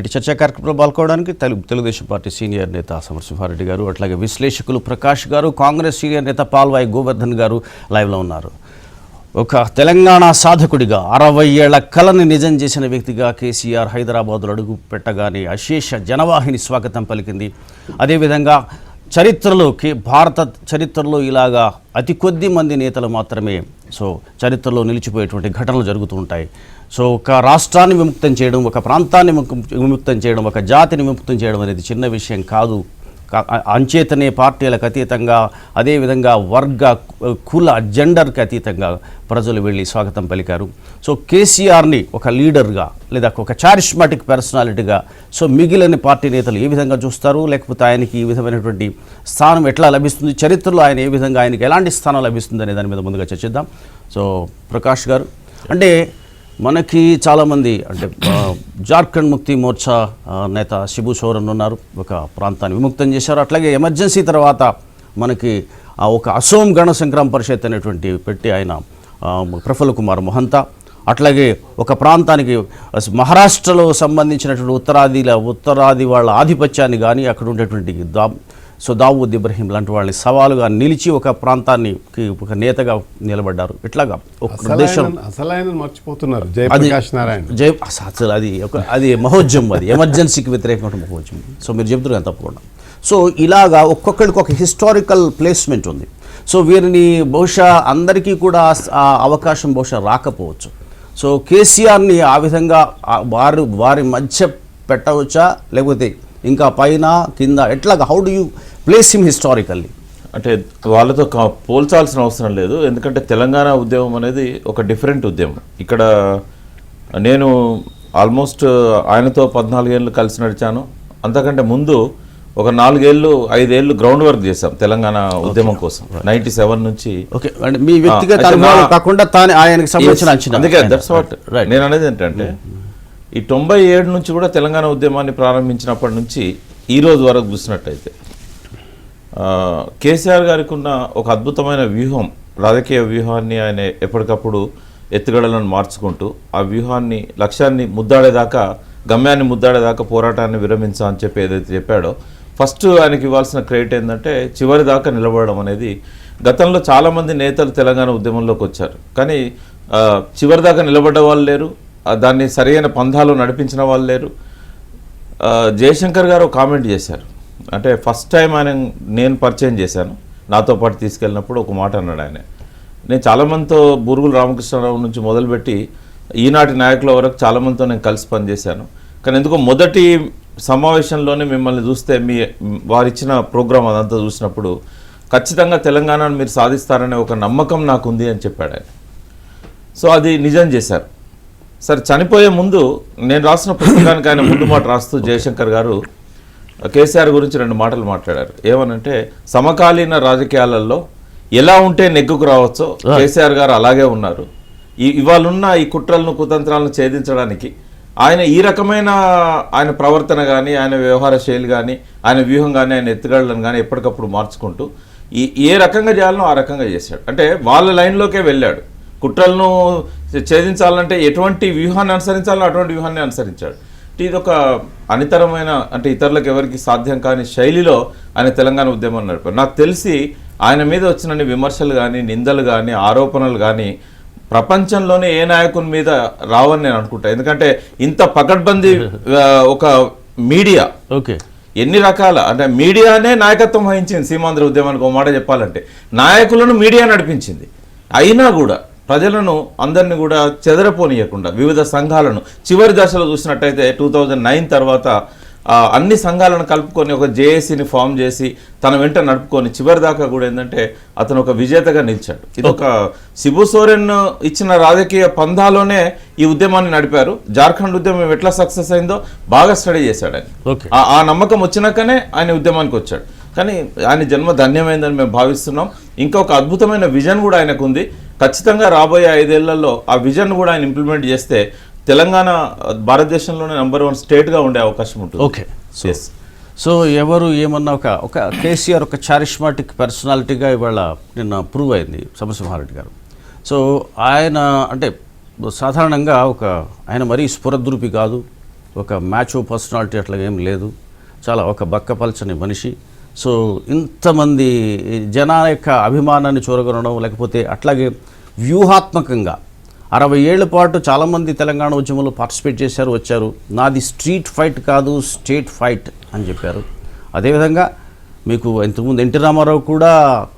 ఇటు చర్చా కార్యక్రమంలో పాల్గొనడానికి తెలుగుదేశం పార్టీ సీనియర్ నేత సమరసింహారెడ్డి గారు, అట్లాగే విశ్లేషకులు ప్రకాష్ గారు, కాంగ్రెస్ సీనియర్ నేత పాల్వాయి గోవర్ధన్ గారు లైవ్లో ఉన్నారు. ఒక తెలంగాణ సాధకుడిగా 60 ఏళ్ల కళని నిజం చేసిన వ్యక్తిగా కేసీఆర్ హైదరాబాద్లో అడుగు పెట్టగానే అశేష జనవాహిని స్వాగతం పలికింది. అదేవిధంగా భారత చరిత్రలో ఇలాగా అతి కొద్ది మంది నేతలు మాత్రమే చరిత్రలో నిలిచిపోయేటువంటి ఘటనలు జరుగుతూ ఉంటాయి. ఒక రాష్ట్రాన్ని విముక్తం చేయడం, ఒక ప్రాంతాన్ని విముక్తం చేయడం, ఒక జాతిని విముక్తం చేయడం అనేది చిన్న విషయం కాదు. అంచేతనే పార్టీలకు అతీతంగా, అదేవిధంగా వర్గ కుల జెండర్కి అతీతంగా ప్రజలు వెళ్ళి స్వాగతం పలికారు. కేసీఆర్ని ఒక లీడర్గా లేదా ఒక చారిస్మాటిక్ పర్సనాలిటీగా మిగిలిన పార్టీ నేతలు ఏ విధంగా చూస్తారు, లేకపోతే ఆయనకి ఈ విధమైనటువంటి స్థానం ఎట్లా లభిస్తుంది, చరిత్రలో ఆయన ఏ విధంగా, ఆయనకి ఎలాంటి స్థానం లభిస్తుంది అనే దాని మీద ముందుగా చర్చిద్దాం. ప్రకాష్ గారు, అంటే మనకి చాలామంది జార్ఖండ్ ముక్తి మోర్చా నేత శిబు సోరెన్ ఉన్నారు, ఒక ప్రాంతాన్ని విముక్తం చేశారు. అట్లాగే ఎమర్జెన్సీ తర్వాత మనకి ఒక అసోం గణ సంగ్రామ పరిషత్ అనేటువంటి పెట్టి ఆయన ప్రఫుల్ల కుమార్ మొహంతా, అట్లాగే ఒక ప్రాంతానికి మహారాష్ట్రలో సంబంధించినటువంటి ఉత్తరాది వాళ్ళ ఆధిపత్యాన్ని కానీ అక్కడ ఉండేటువంటి దావూద్ ఇబ్రహీం లాంటి వాళ్ళని సవాలుగా నిలిచి ఒక ప్రాంతాన్ని ఒక నేతగా నిలబడ్డారు. ఇట్లాగా మర్చిపోతున్నారు అది మహోద్యమం, అది ఎమర్జెన్సీకి వ్యతిరేకమైన మహోద్యమం. మీరు చెప్తున్నారు తప్పకుండా. ఇలాగా ఒక్కొక్కరికి ఒక హిస్టారికల్ ప్లేస్మెంట్ ఉంది. వీరిని బహుశా అందరికీ కూడా అవకాశం బహుశా రాకపోవచ్చు. కేసీఆర్ని ఆ విధంగా వారి మధ్య పెట్టవచ్చా, లేకపోతే ఇంకా పైన కింద ఎట్లాగా, how do you place him historically? అంటే వాళ్ళతో పోల్చాల్సిన అవసరం లేదు, ఎందుకంటే తెలంగాణ ఉద్యమం అనేది ఒక డిఫరెంట్ ఉద్యమం. ఇక్కడ నేను ఆల్మోస్ట్ ఆయనతో 14 ఏళ్ళు కలిసి నడిచాను. అంతకంటే ముందు ఒక 4 ఏళ్ళు 5 ఏళ్ళు గ్రౌండ్ వర్క్ చేశాం తెలంగాణ ఉద్యమం కోసం 97 నుంచి. మీ వ్యక్తిగత కాకుండా ఆయనకి సంబంధించిన అందుకే దట్స్ వాట్ నేను అనేది ఏంటంటే, ఈ 97 నుంచి కూడా తెలంగాణ ఉద్యమాన్ని ప్రారంభించినప్పటి నుంచి ఈ రోజు వరకు చూసినట్టయితే కేసీఆర్ గారికి ఉన్న ఒక అద్భుతమైన వ్యూహం, రాజకీయ వ్యూహాన్ని ఆయన ఎప్పటికప్పుడు ఎత్తుగడలను మార్చుకుంటూ ఆ వ్యూహాన్ని, లక్ష్యాన్ని ముద్దాడేదాకా, గమ్యాన్ని ముద్దాడేదాకా పోరాటాన్ని విరమించా అని చెప్పి ఏదైతే చెప్పాడో, ఫస్ట్ ఆయనకి ఇవ్వాల్సిన క్రెడిట్ ఏంటంటే చివరి దాకా నిలబడడం అనేది. గతంలో చాలామంది నేతలు తెలంగాణ ఉద్యమంలోకి వచ్చారు, కానీ చివరి దాకా నిలబడ్డ వాళ్ళు లేరు, దాన్ని సరైన పంధాలు నడిపించిన వాళ్ళు లేరు. జయశంకర్ గారు కామెంట్ చేశారు, అంటే ఫస్ట్ టైం నేను పరిచయం చేశాను, నాతో పాటు తీసుకెళ్ళినప్పుడు ఒక మాట అన్నాడు ఆయన. నేను చాలామందితో బూరుగుల రామకృష్ణరావు నుంచి మొదలుపెట్టి ఈనాటి నాయకుల వరకు చాలామందితో నేను కలిసి పనిచేశాను. కానీ ఎందుకో మొదటి సమావేశంలోనే మిమ్మల్ని చూస్తే వారిచ్చిన ప్రోగ్రాం అదంతా చూసినప్పుడు ఖచ్చితంగా తెలంగాణను మీరు సాధిస్తారనే ఒక నమ్మకం నాకుంది అని చెప్పాడు ఆయన. అది నిజం చేశారు. సరే, చనిపోయే ముందు నేను రాసిన పుస్తకానికి ఆయన ముందు మాట రాస్తూ జయశంకర్ గారు కేసీఆర్ గురించి 2 మాటలు మాట్లాడారు. ఏమనంటే, సమకాలీన రాజకీయాలలో ఎలా ఉంటే నెగ్గుకు రావచ్చో కేసీఆర్ గారు అలాగే ఉన్నారు. ఇవాళున్న ఈ కుట్రలను, కుతంత్రాలను ఛేదించడానికి ఆయన ఈ రకమైన ఆయన ప్రవర్తన కానీ, ఆయన వ్యవహార శైలి కానీ, ఆయన వ్యూహం కానీ, ఆయన ఎత్తుగడలను కానీ ఎప్పటికప్పుడు మార్చుకుంటూ ఏ రకంగా చేయాలనో ఆ రకంగా చేశాడు. అంటే వాళ్ళ లైన్లోకే వెళ్ళాడు. కుట్రలను ఛేదించాలంటే ఎటువంటి వ్యూహాన్ని అనుసరించాలో అటువంటి వ్యూహాన్ని అనుసరించాడు. ఇది ఒక అనితరమైన, అంటే ఇతరులకు ఎవరికి సాధ్యం కాని శైలిలో ఆయన తెలంగాణ ఉద్యమం నడిపారు. నాకు తెలిసి ఆయన మీద వచ్చిన విమర్శలు కానీ, నిందలు కానీ, ఆరోపణలు కానీ ప్రపంచంలోనే ఏ నాయకుని మీద రావని నేను అనుకుంటా. ఎందుకంటే ఇంత పకడ్బందీ ఒక మీడియా, ఎన్ని రకాల, అంటే మీడియానే నాయకత్వం వహించింది సీమాంధ్ర ఉద్యమానికి. ఒక మాట చెప్పాలంటే నాయకులను మీడియా నడిపించింది. అయినా కూడా ప్రజలను అందరినీ కూడా చెదరపోనీయకుండా వివిధ సంఘాలను చివరి దశలో చూసినట్టయితే 2009 తర్వాత అన్ని సంఘాలను కలుపుకొని ఒక జేఏసీని ఫామ్ చేసి తన వెంట నడుపుకొని చివరి దాకా కూడా ఏంటంటే అతను ఒక విజేతగా నిలిచాడు. ఇది ఒక శిబు సోరెన్ ఇచ్చిన రాజకీయ పంధాలోనే ఈ ఉద్యమాన్ని నడిపారు. జార్ఖండ్ ఉద్యమం ఎట్లా సక్సెస్ అయిందో బాగా స్టడీ చేశాడు ఆయన. ఆ నమ్మకం వచ్చినాకనే ఆయన ఉద్యమానికి వచ్చాడు. కానీ ఆయన జన్మ ధన్యమైందని మేము భావిస్తున్నాం. ఇంకొక అద్భుతమైన విజన్ కూడా ఆయనకు ఉంది. ఖచ్చితంగా రాబోయే 5 ఏళ్లలో ఆ విజన్ కూడా ఆయన ఇంప్లిమెంట్ చేస్తే తెలంగాణ భారతదేశంలోనే నంబర్ 1 స్టేట్గా ఉండే అవకాశం ఉంటుంది. ఓకే, ఎవరు ఏమన్నా ఒక కేసీఆర్ ఒక చారిస్మాటిక్ పర్సనాలిటీగా ఇవాళ నిన్న ప్రూవ్ అయింది సమరసింహారెడ్డి గారు. ఆయన అంటే సాధారణంగా ఆయన మరీ స్ఫురద్రూపి కాదు, ఒక మ్యాచో పర్సనాలిటీ అట్లా ఏం లేదు, చాలా ఒక బక్కపల్చని మనిషి. సో ఇంతమంది జనాల యొక్క అభిమానాన్ని చూరగొనడం, లేకపోతే అట్లాగే వ్యూహాత్మకంగా 60 ఏళ్ల పాటు చాలామంది తెలంగాణ ఉద్యమంలో పార్టిసిపేట్ చేశారు, వచ్చారు. నాది స్ట్రీట్ ఫైట్ కాదు, స్టేట్ ఫైట్ అని చెప్పారు. అదేవిధంగా మీకు ఇంతకుముందు ఎన్టీ రామారావు కూడా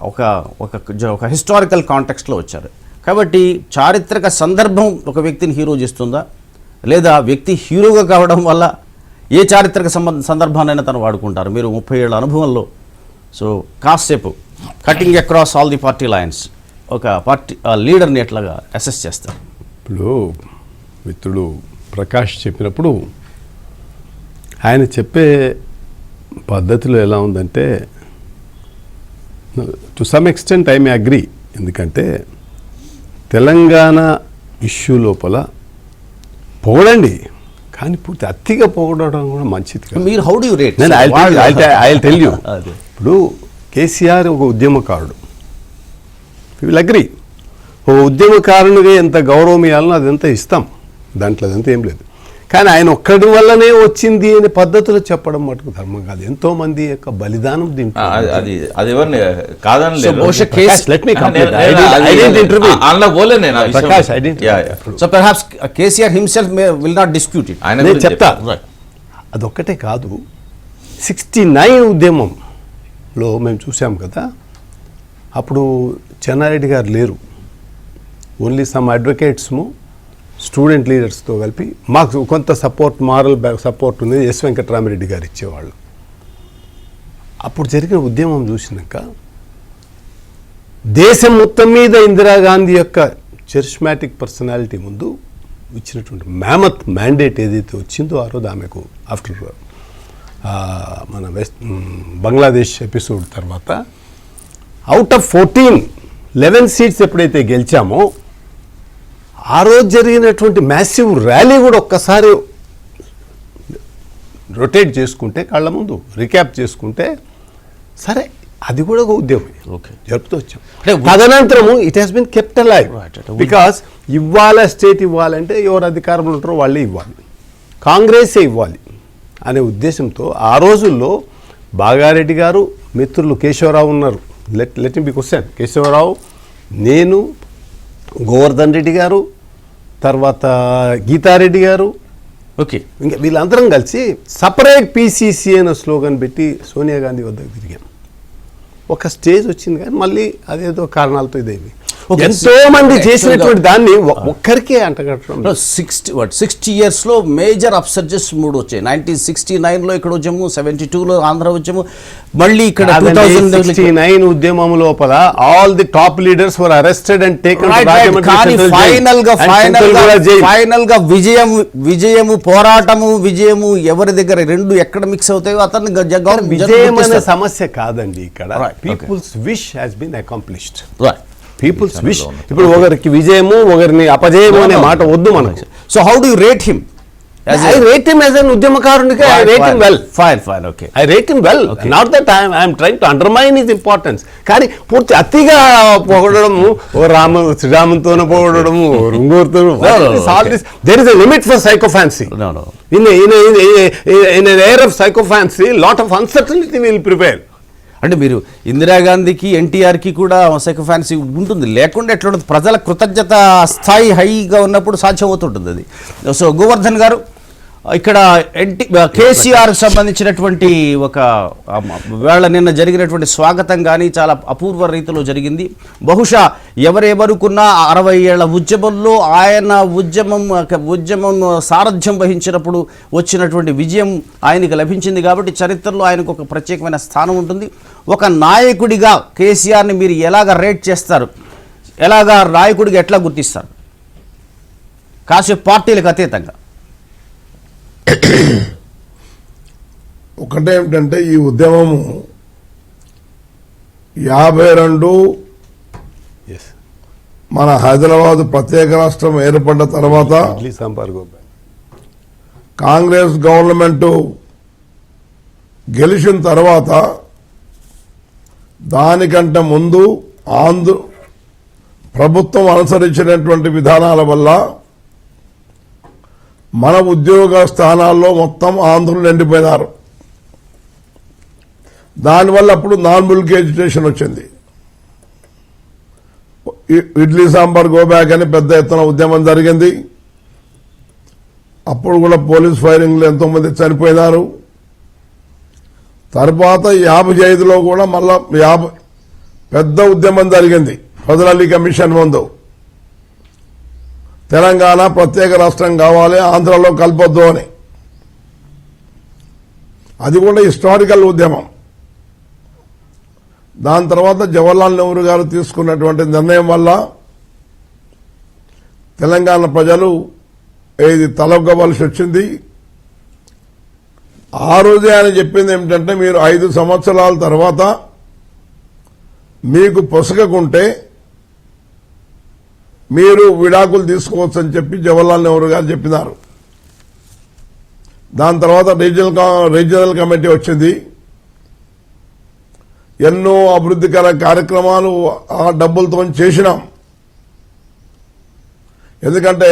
ఒక హిస్టారికల్ కాంటెక్స్ట్లో వచ్చారు. కాబట్టి చారిత్రక సందర్భం ఒక వ్యక్తిని హీరో చేస్తుందా, లేదా వ్యక్తి హీరోగా కావడం వల్ల ఏ చారిత్రక సందర్భాన్నైనా తను వాడుకుంటారు? మీరు 30 ఏళ్ల అనుభవంలో సో కాసేపు cutting across all the party lines ఒక పార్టీ లీడర్ని ఎట్లాగా అసెస్ చేస్తారు? ఇప్పుడు మిత్రుడు ప్రకాష్ చెప్పినప్పుడు ఆయన చెప్పే పద్ధతిలో ఎలా ఉందంటే, to some extent I may agree. ఎందుకంటే తెలంగాణ ఇష్యూ లోపల పొగడండి, కానీ పూర్తి అతిగా పొగడడం కూడా మంచిది కాదు. మీరు how do you rate? I tell you. ఇప్పుడు కేసీఆర్ ఒక ఉద్యమకారుడు, విల్ అగ్రీ. ఓ ఉద్యమకారునిగా ఎంత గౌరవం ఇవ్వాలనో అదంతా ఇస్తాం, దాంట్లో అదంతా ఏం లేదు. కానీ ఆయన ఒక్కడి వల్లనే వచ్చింది అనే పద్ధతిలో చెప్పడం మటుకు ధర్మం కాదు. ఎంతో మంది యొక్క బలిదానం దీంట్లో. అది ఎవరిని కాదని లేదు. So perhaps KCR himself will not dispute it. నేను చెప్తా, అదొక్కటే కాదు. 69 ఉద్యమంలో మేము చూసాం కదా, అప్పుడు చెన్నారెడ్డి గారు లేరు, ఓన్లీ సమ్ అడ్వకేట్స్ము స్టూడెంట్ లీడర్స్తో కలిపి మాకు కొంత సపోర్ట్, మారల్ సపోర్ట్ ఉంది, ఎస్ వెంకటరామిరెడ్డి గారు ఇచ్చేవాళ్ళు. అప్పుడు జరిగిన ఉద్యమం చూసినాక దేశం మొత్తం మీద ఇందిరాగాంధీ యొక్క చరిస్మాటిక్ పర్సనాలిటీ ముందు ఇచ్చినటువంటి మ్యామత్ మ్యాండేట్ ఏదైతే వచ్చిందో ఆ రోజు ఆమెకు ఆఫ్టర్ మన బంగ్లాదేశ్ ఎపిసోడ్ తర్వాత అవుట్ ఆఫ్ 11 సీట్స్ ఎప్పుడైతే గెలిచామో ఆ రోజు జరిగినటువంటి మ్యాసివ్ ర్యాలీ కూడా ఒక్కసారి రొటేట్ చేసుకుంటే, కళ్ళ ముందు రికాప్ చేసుకుంటే, సరే అది కూడా ఒక ఉద్యమం జరుపుతూ వచ్చాం. తదనంతరము it has been kept alive. Because ఇవ్వాల స్టేట్ ఇవ్వాలంటే ఎవరు అధికారంలో ఉంటారో వాళ్ళే ఇవ్వాలి, కాంగ్రెసే ఇవ్వాలి అనే ఉద్దేశంతో ఆ రోజుల్లో బాగారెడ్డి గారు, మిత్రులు కేశవరావు ఉన్నారు. Let me question. కేశవరావు, నేను, గోవర్ధన్ రెడ్డి గారు, తర్వాత గీతారెడ్డి గారు, ఓకే, ఇంకా వీళ్ళందరం కలిసి సపరేట్ PCC అనే స్లోగన్ పెట్టి సోనియా గాంధీ వద్దకు తిరిగాం. ఒక స్టేజ్ వచ్చింది కానీ మళ్ళీ అదేదో కారణాలతో ఇదేవి ఎంతో మంది చేసినటువంటి దాన్ని ఒక్కరికే అంటగట్టడం. 60 yearsలో మేజర్ అప్సర్జెస్ 3 వచ్చాయి. 1969లో ఇక్కడ ఉద్యమం, 72లో ఆంధ్ర ఉద్యమం, మళ్ళీ ఇక్కడ 2069 ఉద్యమం లోపల all the top leaders were arrested and taken. Final గా విజయము, పోరాటము, విజయము ఎవరి దగ్గర రెండు ఎక్కడ మిక్స్ అవుతాయో అతన్ని విజయం అనే సమస్య కాదండి ఇక్కడ. People's wish has been accomplished. People's wish. ఇప్పుడు ఒకరికి విజయము, ఒకరిని అపజయము అనే మాట వద్దు మనకు. So how do you rate him? I rate him as an ఉద్యమకారునిగా I rate him well. Fine, okay. I rate him well. Okay. Not that I am trying to undermine his importance. కానీ పూర్తి అతిగా పొగడము, శ్రీరామంతోనే పొగడము, రుంగూరుతోనూ, there is a limit for psychophancy. No. In an era of psychophancy, lot of uncertainty will prevail. అంటే మీరు ఇందిరాగాంధీకి, ఎన్టీఆర్కి కూడా సైకోఫాన్సీ ఉంటుంది, లేకుండా ఎట్లా ఉంటుంది? ప్రజల కృతజ్ఞత స్థాయి హైగా ఉన్నప్పుడు సాధ్యమవుతుంటుంది అది. సో గోవర్ధన్ గారు, ఇక్కడ కేసీఆర్కి సంబంధించినటువంటి ఒక వేళ నిన్న జరిగినటువంటి స్వాగతం కానీ చాలా అపూర్వ రీతిలో జరిగింది. బహుశా ఎవరెవరుకున్నా 60 ఏళ్ల ఉద్యమంలో ఆయన ఉద్యమం సారథ్యం వహించినప్పుడు వచ్చినటువంటి విజయం ఆయనకు లభించింది కాబట్టి చరిత్రలో ఆయనకు ఒక ప్రత్యేకమైన స్థానం ఉంటుంది. ఒక నాయకుడిగా కేసీఆర్ని మీరు ఎలాగ రేట్ చేస్తారు? ఎలాగా నాయకుడిగా ఎట్లా గుర్తిస్తారు కాసేపు పార్టీలకు అతీతంగా? ఒకటే ఏమిటంటే ఈ ఉద్యమము 52 మన హైదరాబాద్ ప్రత్యేక రాష్ట్రం ఏర్పడ్డ తర్వాత కాంగ్రెస్ గవర్నమెంట్ గెలిచిన తర్వాత దానికంటే ముందు ఆంధ్ర ప్రభుత్వం అనుసరించినటువంటి విధానాల వల్ల మన ఉద్యోగ స్థానాల్లో మొత్తం ఆంధ్రులు నిండిపోయినారు. దానివల్ల అప్పుడు నాన్ మిలిటరీ ఎడ్యుకేషన్ వచ్చింది. ఇడ్లీ సాంబార్ గో బ్యాక్ అని పెద్ద ఎత్తున ఉద్యమం జరిగింది. అప్పుడు కూడా పోలీస్ ఫైరింగ్లు ఎంతోమంది చనిపోయినారు. తర్వాత 55లో కూడా మళ్ళా పెద్ద ఉద్యమం జరిగింది. ఫజల్ అలీ కమిషన్ ముందు తెలంగాణ ప్రత్యేక రాష్ట్రం కావాలి, ఆంధ్రలో కలపొద్దు అని. అది కూడా హిస్టారికల్ ఉద్యమం. దాని తర్వాత జవహర్లాల్ నెహ్రూ గారు తీసుకున్నటువంటి నిర్ణయం వల్ల తెలంగాణ ప్రజలు ఇది తలొగ్గవలసి వచ్చింది. ఆ రోజే ఆయన చెప్పింది ఏమిటంటే, మీరు 5 సంవత్సరాల తర్వాత మీకు పొసగకుంటే మీరు విడాకులు తీసుకోవచ్చు అని చెప్పి జవహర్లాల్ నెహ్రూ గారు చెప్పినారు. దాని తర్వాత రీజనల్ కమిటీ వచ్చింది. ఎన్నో అభివృద్ధికర కార్యక్రమాలు ఆ డబ్బులతో చేసినాం. ఎందుకంటే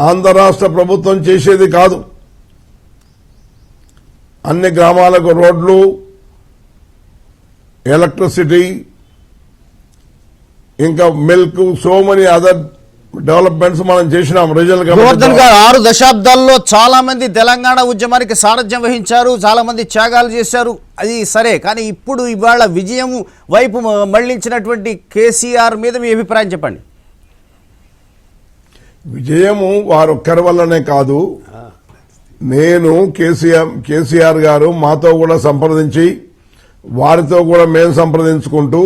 ఆంధ్ర రాష్ట్ర ప్రభుత్వం చేసేది కాదు. అన్ని గ్రామాలకు రోడ్లు, ఎలక్ట్రిసిటీ, ఇంకా milk, so many other developments మనం చేసినాం. గోవర్ధన్ గారు 6 దశాబ్దాల్లో చాలా మంది తెలంగాణ ఉద్యమానికి సారథ్యం వహించారు, చాలా మంది త్యాగాలు చేశారు. అది సరే, కానీ ఇప్పుడు ఇవాళ విజయం వైపు మళ్లించినటువంటి కేసీఆర్ మీద మీ అభిప్రాయం చెప్పండి. విజయము వారొక్కరి వల్లనే కాదు. నేను కేసీఆర్ గారు మాతో కూడా సంప్రదించి, వారితో కూడా మేము సంప్రదించుకుంటూ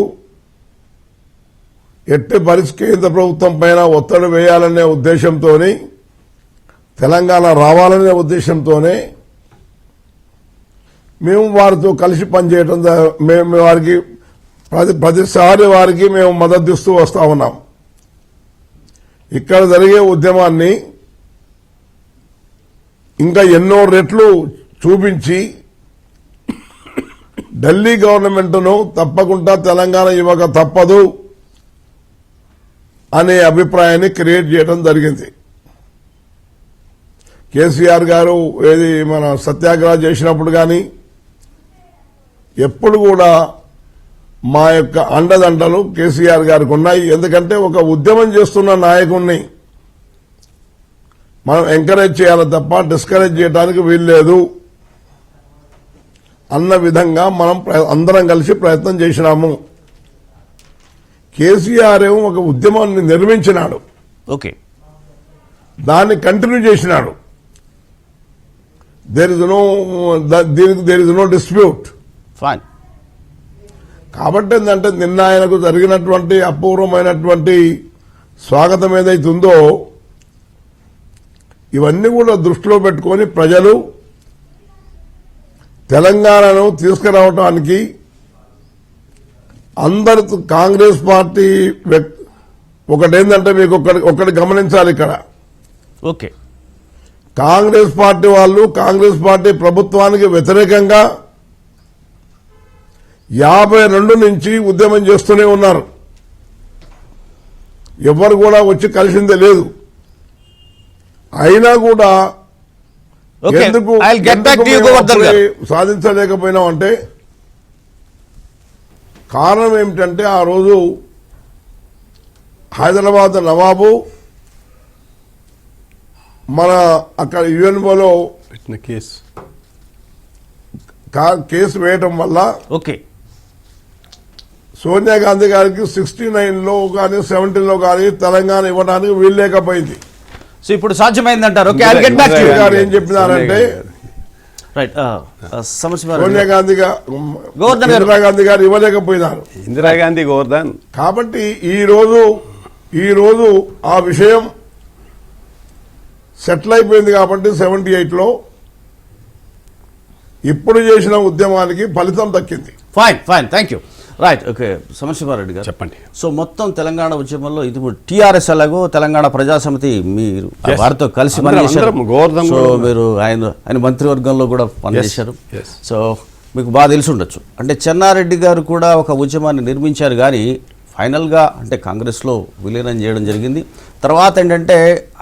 ఎట్టి పరిస్థితి కేంద్ర ప్రభుత్వం పైన ఒత్తిడి వేయాలనే ఉద్దేశంతో, తెలంగాణ రావాలనే ఉద్దేశంతోనే మేము వారితో కలిసి పనిచేయడం, మేము వారికి ప్రతిసారి వారికి మేము మద్దతు ఇస్తూ వస్తా ఉన్నాం. ఇక్కడ జరిగే ఉద్యమాన్ని ఇంకా ఎన్నో రెట్లు చూపించి ఢిల్లీ గవర్నమెంట్ను తప్పకుండా తెలంగాణ ఇవ్వక తప్పదు అనే అభిప్రాయాన్ని క్రియేట్ చేయడం జరిగింది. కేసీఆర్ గారు ఏది మన సత్యాగ్రహం చేసినప్పుడు కానీ ఎప్పుడు కూడా మా యొక్క అండదండలు కేసీఆర్ గారికి ఉన్నాయి. ఎందుకంటే ఒక ఉద్యమం చేస్తున్న నాయకుడిని మనం ఎంకరేజ్ చేయాలి తప్ప డిస్కరేజ్ చేయడానికి వీల్లేదు అన్న విధంగా మనం అందరం కలిసి ప్రయత్నం చేసినాము. కేసీఆర్ ఏమో ఒక ఉద్యమాన్ని నిర్మించినాడు, ఓకే, దాన్ని కంటిన్యూ చేసినాడు. There is no dispute. Fine. కాబట్టి ఏంటంటే నిన్న ఆయనకు జరిగినటువంటి అపూర్వమైనటువంటి స్వాగతం ఏదైతుందో ఇవన్నీ కూడా దృష్టిలో పెట్టుకొని ప్రజలు తెలంగాణను తీసుకురావడానికి అందరు కాంగ్రెస్ పార్టీ ఒకటేందంటే మీకు ఒకటి గమనించాలి ఇక్కడ. ఓకే, కాంగ్రెస్ పార్టీ వాళ్ళు కాంగ్రెస్ పార్టీ ప్రభుత్వానికి వ్యతిరేకంగా 52 నుంచి ఉద్యమం చేస్తూనే ఉన్నారు. ఎవరు కూడా వచ్చి కలిసిందే లేదు. అయినా కూడా ఎందుకు సాధించలేకపోయినాం అంటే కారణం ఏమిటంటే, ఆ రోజు హైదరాబాద్ నవాబు మన అక్కడ యుఎన్ఓలో పెట్టిన కేసు వేయటం వల్ల ఓకే, సోనియా గాంధీ గారికి 69లో కానీ 70లో కానీ తెలంగాణ ఇవ్వడానికి వీల్లేకపోయింది. సో ఇప్పుడు సాధ్యమైందంటారు. Okay, I'll get back to you. గారు ఏం చెప్పినారంటే, రైట్, సోనియా గాంధీ ఇందిరాగాంధీ గారు ఇవ్వలేకపోయినారు. ఇందిరాగాంధీ గోవర్ధన్. కాబట్టి ఈ రోజు ఆ విషయం సెటిల్ అయిపోయింది. కాబట్టి 78లో ఇప్పుడు చేసిన ఉద్యమానికి ఫలితం దక్కింది. Fine, thank you. Right, okay, సమర్శివారెడ్డి గారు చెప్పండి. సో మొత్తం తెలంగాణ ఉద్యమంలో ఇది టీఆర్ఎస్ ఎలాగో తెలంగాణ ప్రజాసమితి మీరు వారితో కలిసి పనిచేశారు. సో మీరు ఆయన మంత్రివర్గంలో కూడా పనిచేశారు. సో మీకు బాగా తెలిసి ఉండొచ్చు. అంటే చెన్నారెడ్డి గారు కూడా ఒక ఉద్యమాన్ని నిర్మించారు, కానీ ఫైనల్గా అంటే కాంగ్రెస్లో విలీనం చేయడం జరిగింది. తర్వాత ఏంటంటే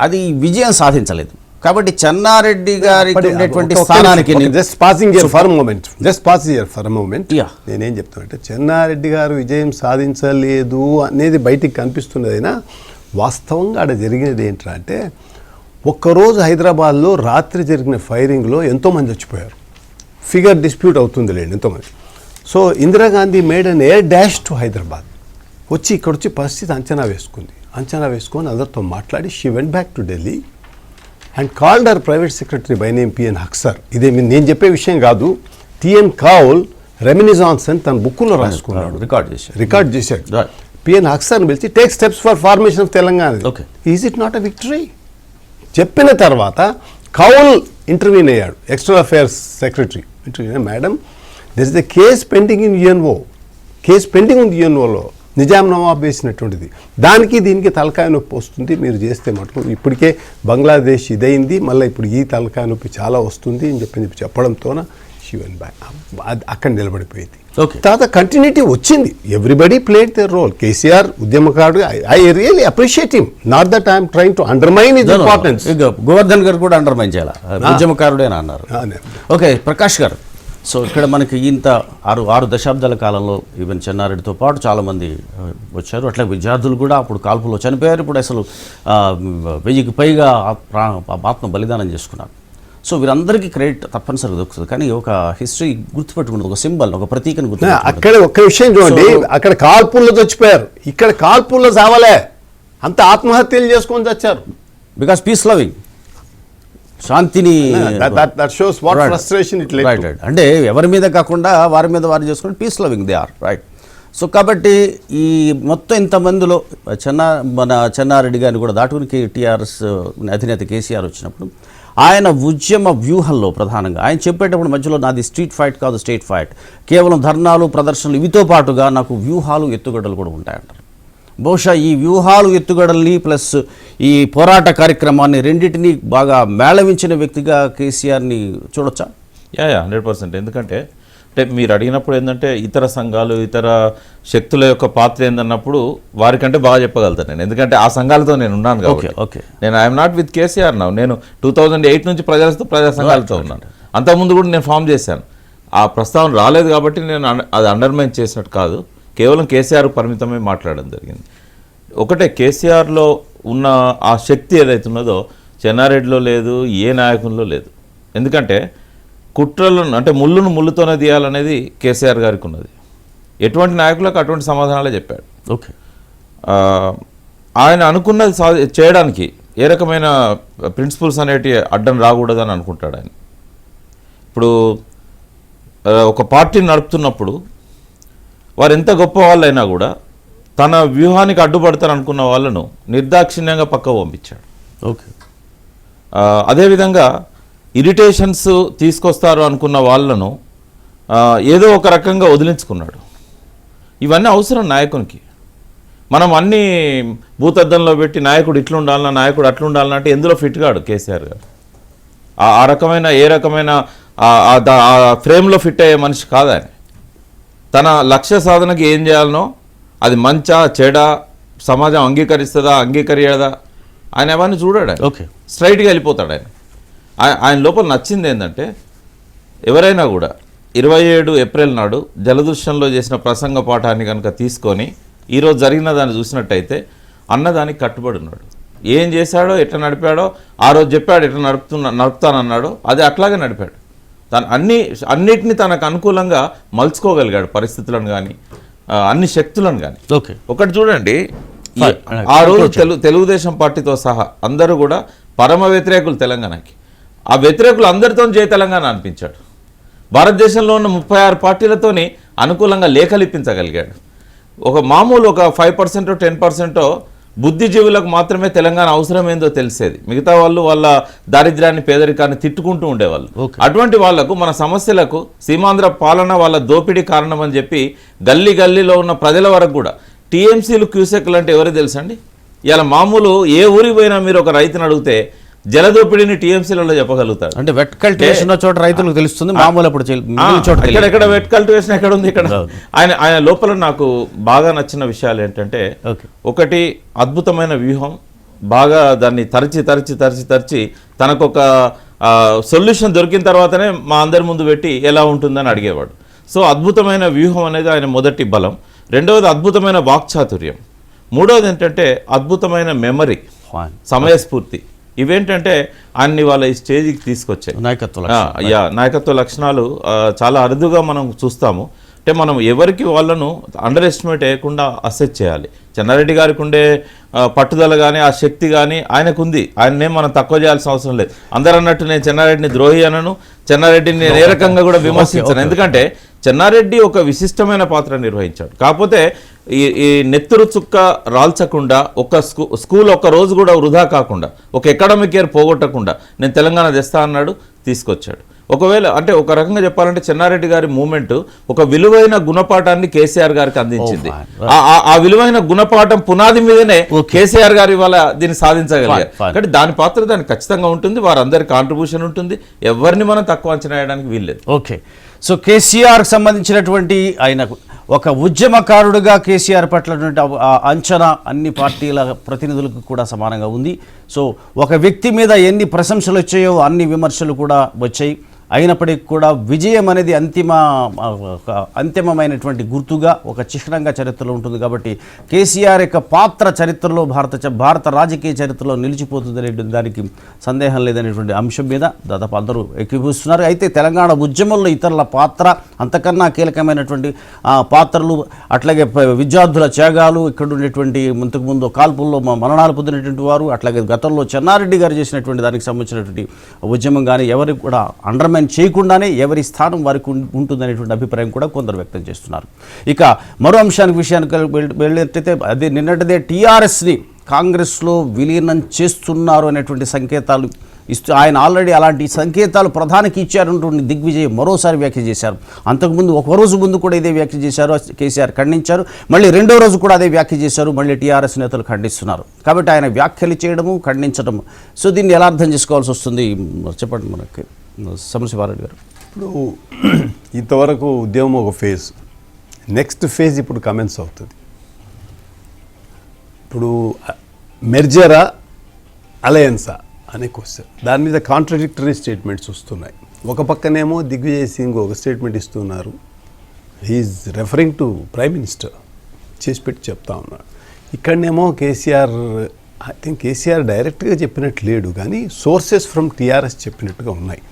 అది విజయం సాధించలేదు. కాబట్టి చెన్నారెడ్డి గారికి ఉండేటువంటి స్థానానికి జస్ట్ పాసింగ్ ఫర్ మూమెంట్ నేనేం చెప్తానంటే, చెన్నారెడ్డి గారు విజయం సాధించలేదు అనేది బయటికి కనిపిస్తున్నదైనా వాస్తవంగా అక్కడ జరిగినది ఏంటంటే, ఒక్కరోజు హైదరాబాద్లో రాత్రి జరిగిన ఫైరింగ్లో ఎంతోమంది చచ్చిపోయారు. ఫిగర్ డిస్ప్యూట్ అవుతుంది లేండి ఎంతోమంది. So Indira Gandhi made an air dash to Hyderabad, వచ్చి ఇక్కడ వచ్చి పరిస్థితి అంచనా వేసుకొని అందరితో మాట్లాడి she went back to Delhi and called hour private secretary by name PN Haksar. ఇదే నేను చెప్పే విషయం కాదు, టిఎన్ కౌల్ రెమినిజాన్స్ అని తన బుక్కులో రాసుకున్నాడు, రికార్డ్ చేశాడు. పిఎన్ హక్సర్ని పిలిచి take steps for formation of Telangana. Is it not a victory? చెప్పిన తర్వాత కౌల్ ఇంటర్వ్యూన్ అయ్యాడు, external affairs secretary interview. Madam, this is the case pending in UNO, case pending ఉంది యుఎన్ఓలో, నిజాం నవాబ్ వేసినటువంటిది. దానికి దీనికి తలకాయ నొప్పి వస్తుంది మీరు చేస్తే మటుకు. ఇప్పటికే బంగ్లాదేశ్ ఇదైంది, మళ్ళీ ఇప్పుడు ఈ తలకాయ నొప్పి చాలా వస్తుంది అని చెప్పడంతోన శివన్ బాయ్ అక్కడ నిలబడిపోయింది. తర్వాత కంటిన్యూటీ వచ్చింది, everybody played their role. KCR ఉద్యమకారుడు, I really appreciate him, not that I'm trying to undermine his importance. Govardhan garu కూడా అండర్మైన్ చేయాలి, ఉద్యమకారుడేనా అన్నారు. ఓకే, ప్రకాష్ గారు, సో ఇక్కడ మనకి ఇంత 6 దశాబ్దాల కాలంలో ఈవెన్ చెన్నారెడ్డితో పాటు చాలామంది వచ్చారు. అట్లా విద్యార్థులు కూడా అప్పుడు కాల్పులో చనిపోయారు. ఇప్పుడు అసలు 1000కి పైగా ఆత్మ బలిదానం చేసుకున్నారు. సో వీరందరికీ క్రెడిట్ తప్పనిసరిగా దొరుకుతుంది. కానీ ఒక హిస్టరీ గుర్తుపెట్టుకుంటుంది, ఒక సింబల్, ఒక ప్రతీకను గుర్తుపెట్టుకుంటుంది. అక్కడ ఒక్క విషయం చూడండి, అక్కడ కాల్పుల్లో చచ్చిపోయారు, ఇక్కడ కాల్పుల్లో చావలే, అంత ఆత్మహత్యలు చేసుకొని చచ్చారు. బికాస్ పీస్ లవింగ్, శాంతిని, అంటే ఎవరి మీద కాకుండా వారి మీద వారు చేసుకుని peace loving they are right. So కాబట్టి ఈ మొత్తం ఇంతమందిలో మన చెన్నారెడ్డి గారిని కూడా దాటుకుని టీఆర్ఎస్ అధినేత కేసీఆర్ వచ్చినప్పుడు ఆయన ఉద్యమ వ్యూహంలో ప్రధానంగా ఆయన చెప్పేటప్పుడు మధ్యలో నాది స్ట్రీట్ ఫైట్ కాదు స్టేట్ ఫైట్, కేవలం ధర్నాలు ప్రదర్శనలు ఇవితో పాటుగా నాకు వ్యూహాలు ఎత్తుగడలు కూడా ఉంటాయంటారు. బహుశా ఈ వ్యూహాలు ఎత్తుగడల్ని ప్లస్ ఈ పోరాట కార్యక్రమాన్ని రెండింటినీ బాగా మేళవించిన వ్యక్తిగా కేసీఆర్ని చూడొచ్చా? 100%. ఎందుకంటే మీరు అడిగినప్పుడు ఏంటంటే ఇతర సంఘాలు, ఇతర శక్తుల యొక్క పాత్ర ఏందన్నప్పుడు వారికంటే బాగా చెప్పగలుగుతాను నేను, ఎందుకంటే ఆ సంఘాలతో నేను ఉన్నాను కాబట్టి. నేను I'm not with KCR now. నేను 2008 నుంచి ప్రజా సంఘాలతో ఉన్నాను. అంతకుముందు కూడా నేను ఫామ్ చేశాను. ఆ ప్రస్తావన రాలేదు కాబట్టి నేను అది అండర్మైన్ చేసినట్టు కాదు, కేవలం కేసీఆర్ పరిమితమే మాట్లాడడం జరిగింది. ఒకటే, కేసీఆర్లో ఉన్న ఆ శక్తి ఏదైతే ఉన్నదో చెన్నారెడ్డిలో లేదు, ఏ నాయకుల్లో లేదు. ఎందుకంటే కుట్రలను అంటే ముళ్ళును ముళ్ళుతోనే తీయాలనేది కేసీఆర్ గారికి ఉన్నది. ఎటువంటి నాయకులకు అటువంటి సమాధానాలే చెప్పాడు. ఓకే, ఆయన అనుకున్నది చేయడానికి ఏ రకమైన ప్రిన్సిపల్స్ అనేటి అడ్డం రాకూడదని అనుకుంటాడు ఆయన. ఇప్పుడు ఒక పార్టీని నడుపుతున్నప్పుడు వారు ఎంత గొప్ప వాళ్ళైనా కూడా తన వ్యూహానికి అడ్డుపడతారు అనుకున్న వాళ్ళను నిర్దాక్షిణ్యంగా పక్కకు పంపించాడు. ఓకే, అదేవిధంగా ఇరిటేషన్స్ తీసుకొస్తారు అనుకున్న వాళ్ళను ఏదో ఒక రకంగా వదిలించుకున్నాడు. ఇవన్నీ అవసరం నాయకునికి. మనం అన్నీ భూతద్దంలో పెట్టి నాయకుడు ఇట్లుండాలన్నా నాయకుడు అట్లుండాలన్నా అంటే ఎందులో ఫిట్ కాడు కేసీఆర్ గారు. ఆ రకమైన ఏ రకమైన ఫ్రేమ్లో ఫిట్ అయ్యే మనిషి కాదు ఆయన. తన లక్ష్య సాధనకి ఏం చేయాలనో అది మంచా చెడా, సమాజం అంగీకరిస్తుందా అంగీకరియదా ఆయన అవన్నీ చూడాడు. ఓకే, స్ట్రైట్గా వెళ్ళిపోతాడు ఆయన. ఆయన లోపల నచ్చింది ఏంటంటే ఎవరైనా కూడా 27 ఏప్రిల్ నాడు జలదృశ్యంలో చేసిన ప్రసంగ పాఠాన్ని కనుక తీసుకొని ఈరోజు జరిగిన దాన్ని చూసినట్టయితే అన్నదానికి కట్టుబడి ఉన్నాడు. ఏం చేశాడో ఎట్లా నడిపాడో ఆ రోజు చెప్పాడు, ఎట్లా నడుపుతానన్నాడో అది అట్లాగే నడిపాడు. తను అన్నిటినీ తనకు అనుకూలంగా మలుచుకోగలిగాడు, పరిస్థితులను కానీ అన్ని శక్తులను కానీ. ఓకే, ఒకటి చూడండి, ఆ రోజు తెలుగుదేశం పార్టీతో సహా అందరూ కూడా పరమ వ్యతిరేకులు తెలంగాణకి. ఆ వ్యతిరేకులు అందరితో జయ తెలంగాణ అనిపించాడు. భారతదేశంలో ఉన్న 36 పార్టీలతోని అనుకూలంగా లేఖలు ఇప్పించగలిగాడు. ఒక మామూలు ఒక 5% 10% బుద్ధిజీవులకు మాత్రమే తెలంగాణ అవసరం ఏందో తెలిసేది. మిగతా వాళ్ళు వాళ్ళ దారిద్ర్యాన్ని పేదరికాన్ని తిట్టుకుంటూ ఉండేవాళ్ళు. అటువంటి వాళ్లకు మన సమస్యలకు సీమాంధ్ర పాలన వాళ్ళ దోపిడీ కారణం అని చెప్పి గల్లీలో ఉన్న ప్రజల వరకు కూడా టీఎంసీలు క్యూసెక్లు అంటే ఎవరు తెలుసండి? ఇలా మామూలు ఏ ఊరికి పోయినా మీరు ఒక రైతుని అడిగితే జలదోపిడిని టీఎంసీలలో చెప్పగలుగుతాడు. అంటే వెట్ కల్టివేషన్ చోట రైతులకు తెలుస్తుంది, మామూలు అప్పుడు చోట ఎక్కడ వెట్ కల్టివేషన్ ఎక్కడ ఉంది ఇక్కడ. ఆయన లోపల నాకు బాగా నచ్చిన విషయాలు ఏంటంటే, ఒకటి అద్భుతమైన వ్యూహం, బాగా దాన్ని తరచి తనకొక సొల్యూషన్ దొరికిన తర్వాతనే మా అందరి ముందు పెట్టి ఎలా ఉంటుందని అడిగేవాడు. సో అద్భుతమైన వ్యూహం అనేది ఆయన మొదటి బలం. రెండవది అద్భుతమైన వాక్చాతుర్యం. మూడవది ఏంటంటే అద్భుతమైన మెమరీ, సమయస్ఫూర్తి. ఇవేంటంటే అన్ని వాళ్ళ ఈ స్టేజ్కి తీసుకొచ్చాయి. నాయకత్వ లక్షణాలు చాలా అరుదుగా మనం చూస్తాము. అంటే మనం ఎవరికి వాళ్ళను అండర్ ఎస్టిమేట్ చేయకుండా అసెస్ చేయాలి. చెన్నారెడ్డి గారికి ఉండే పట్టుదల కానీ ఆ శక్తి కానీ ఆయనకుంది. ఆయన్నే మనం తక్కువ చేయాల్సిన అవసరం లేదు. అందరూ అన్నట్టు నేను చెన్నారెడ్డిని ద్రోహి అనను, చెన్నారెడ్డిని నేను ఏ రకంగా కూడా విమర్శించను. ఎందుకంటే చెన్నారెడ్డి ఒక విశిష్టమైన పాత్ర నిర్వహించాడు. కాకపోతే ఈ నెత్తురు చుక్క రాల్చకుండా, ఒక స్కూల్ ఒక్క రోజు కూడా వృధా కాకుండా, ఒక అకాడమిక్ ఇయర్ పోగొట్టకుండా నేను తెలంగాణ తెస్తా అన్నాడు, తీసుకొచ్చాడు. ఒకవేళ అంటే ఒక రకంగా చెప్పాలంటే చెన్నారెడ్డి గారి మూమెంట్ ఒక విలువైన గుణపాఠాన్ని కేసీఆర్ గారికి అందించింది. ఆ విలువైన గుణపాఠం పునాది మీదనే కేసీఆర్ గారు ఇవాళ దీన్ని సాధించగలిగారు. కాబట్టి దాని పాత్ర దానికి ఖచ్చితంగా ఉంటుంది, వారందరి కాంట్రిబ్యూషన్ ఉంటుంది. ఎవరిని మనం తక్కువ అంచనా వేయడానికి వీల్లేదు. ఓకే, సో కేసీఆర్ సంబంధించినటువంటి ఆయన ఒక ఉద్యమకారుడిగా కేసీఆర్ పట్ల అంచనా అన్ని పార్టీల ప్రతినిధులకు కూడా సమానంగా ఉంది. సో ఒక వ్యక్తి మీద ఎన్ని ప్రశంసలు వచ్చాయో అన్ని విమర్శలు కూడా వచ్చాయి. అయినప్పటికీ కూడా విజయం అనేది అంతిమమైనటువంటి గుర్తుగా, ఒక చిహ్నంగా చరిత్రలో ఉంటుంది. కాబట్టి కేసీఆర్ యొక్క పాత్ర చరిత్రలో భారత రాజకీయ చరిత్రలో నిలిచిపోతుందనే దానికి సందేహం లేదనేటువంటి అంశం మీద దాదాపు అందరూ ఎక్కిపిస్తున్నారు. అయితే తెలంగాణ ఉద్యమంలో ఇతరుల పాత్ర అంతకన్నా కీలకమైనటువంటి పాత్రలు, అట్లాగే విద్యార్థుల త్యాగాలు, ఇక్కడ ఉండేటువంటి ఇంతకుముందు కాల్పుల్లో మరణాలు పొందినటువంటి వారు, అట్లాగే గతంలో చెన్నారెడ్డి గారు చేసినటువంటి దానికి సంబంధించినటువంటి ఉద్యమం కానీ ఎవరికి కూడా అండర్మైన్ చేయకుండానే ఎవరి స్థానం వారికి ఉంటుందనేటువంటి అభిప్రాయం కూడా కొందరు వ్యక్తం చేస్తున్నారు. ఇక మరో విషయానికి వెళ్ళినట్టయితే అది నిన్నటిదే టీఆర్ఎస్ని కాంగ్రెస్లో విలీనం చేస్తున్నారు అనేటువంటి సంకేతాలు ఇస్తూ ఆయన ఆల్రెడీ అలాంటి సంకేతాలు ప్రధానికి ఇచ్చారంటూ దిగ్విజయ్ మరోసారి వ్యాఖ్య చేశారు. అంతకుముందు ఒక రోజు ముందు కూడా ఇదే వ్యాఖ్య చేశారు, కేసీఆర్ ఖండించారు. మళ్ళీ రెండో రోజు కూడా అదే వ్యాఖ్య చేశారు, మళ్ళీ టీఆర్ఎస్ నేతలు ఖండిస్తున్నారు. కాబట్టి ఆయన వ్యాఖ్యలు చేయడము, ఖండించడము, సో దీన్ని ఎలా అర్థం చేసుకోవాల్సి వస్తుంది చెప్పండి మనకి సమరశివారెడ్డి గారు. ఇప్పుడు ఇంతవరకు ఉద్యమం ఒక ఫేజ్, నెక్స్ట్ ఫేజ్ ఇప్పుడు కమెన్స్ అవుతుంది. ఇప్పుడు మెర్జరా అలయన్సా అనే క్వశ్చన్, దాని మీద కాంట్రడిక్టరీ స్టేట్మెంట్స్ వస్తున్నాయి. ఒక పక్కనేమో దిగ్విజయ్ సింగ్ ఒక స్టేట్మెంట్ ఇస్తున్నారు, he's referring to prime minister, చేసి పెట్టి చెప్తా ఉన్నాడు. ఇక్కడనేమో కేసీఆర్, ఐ థింక్ కేసీఆర్ డైరెక్ట్గా చెప్పినట్టు లేడు, కానీ సోర్సెస్ ఫ్రమ్ టీఆర్ఎస్ చెప్పినట్టుగా ఉన్నాయి.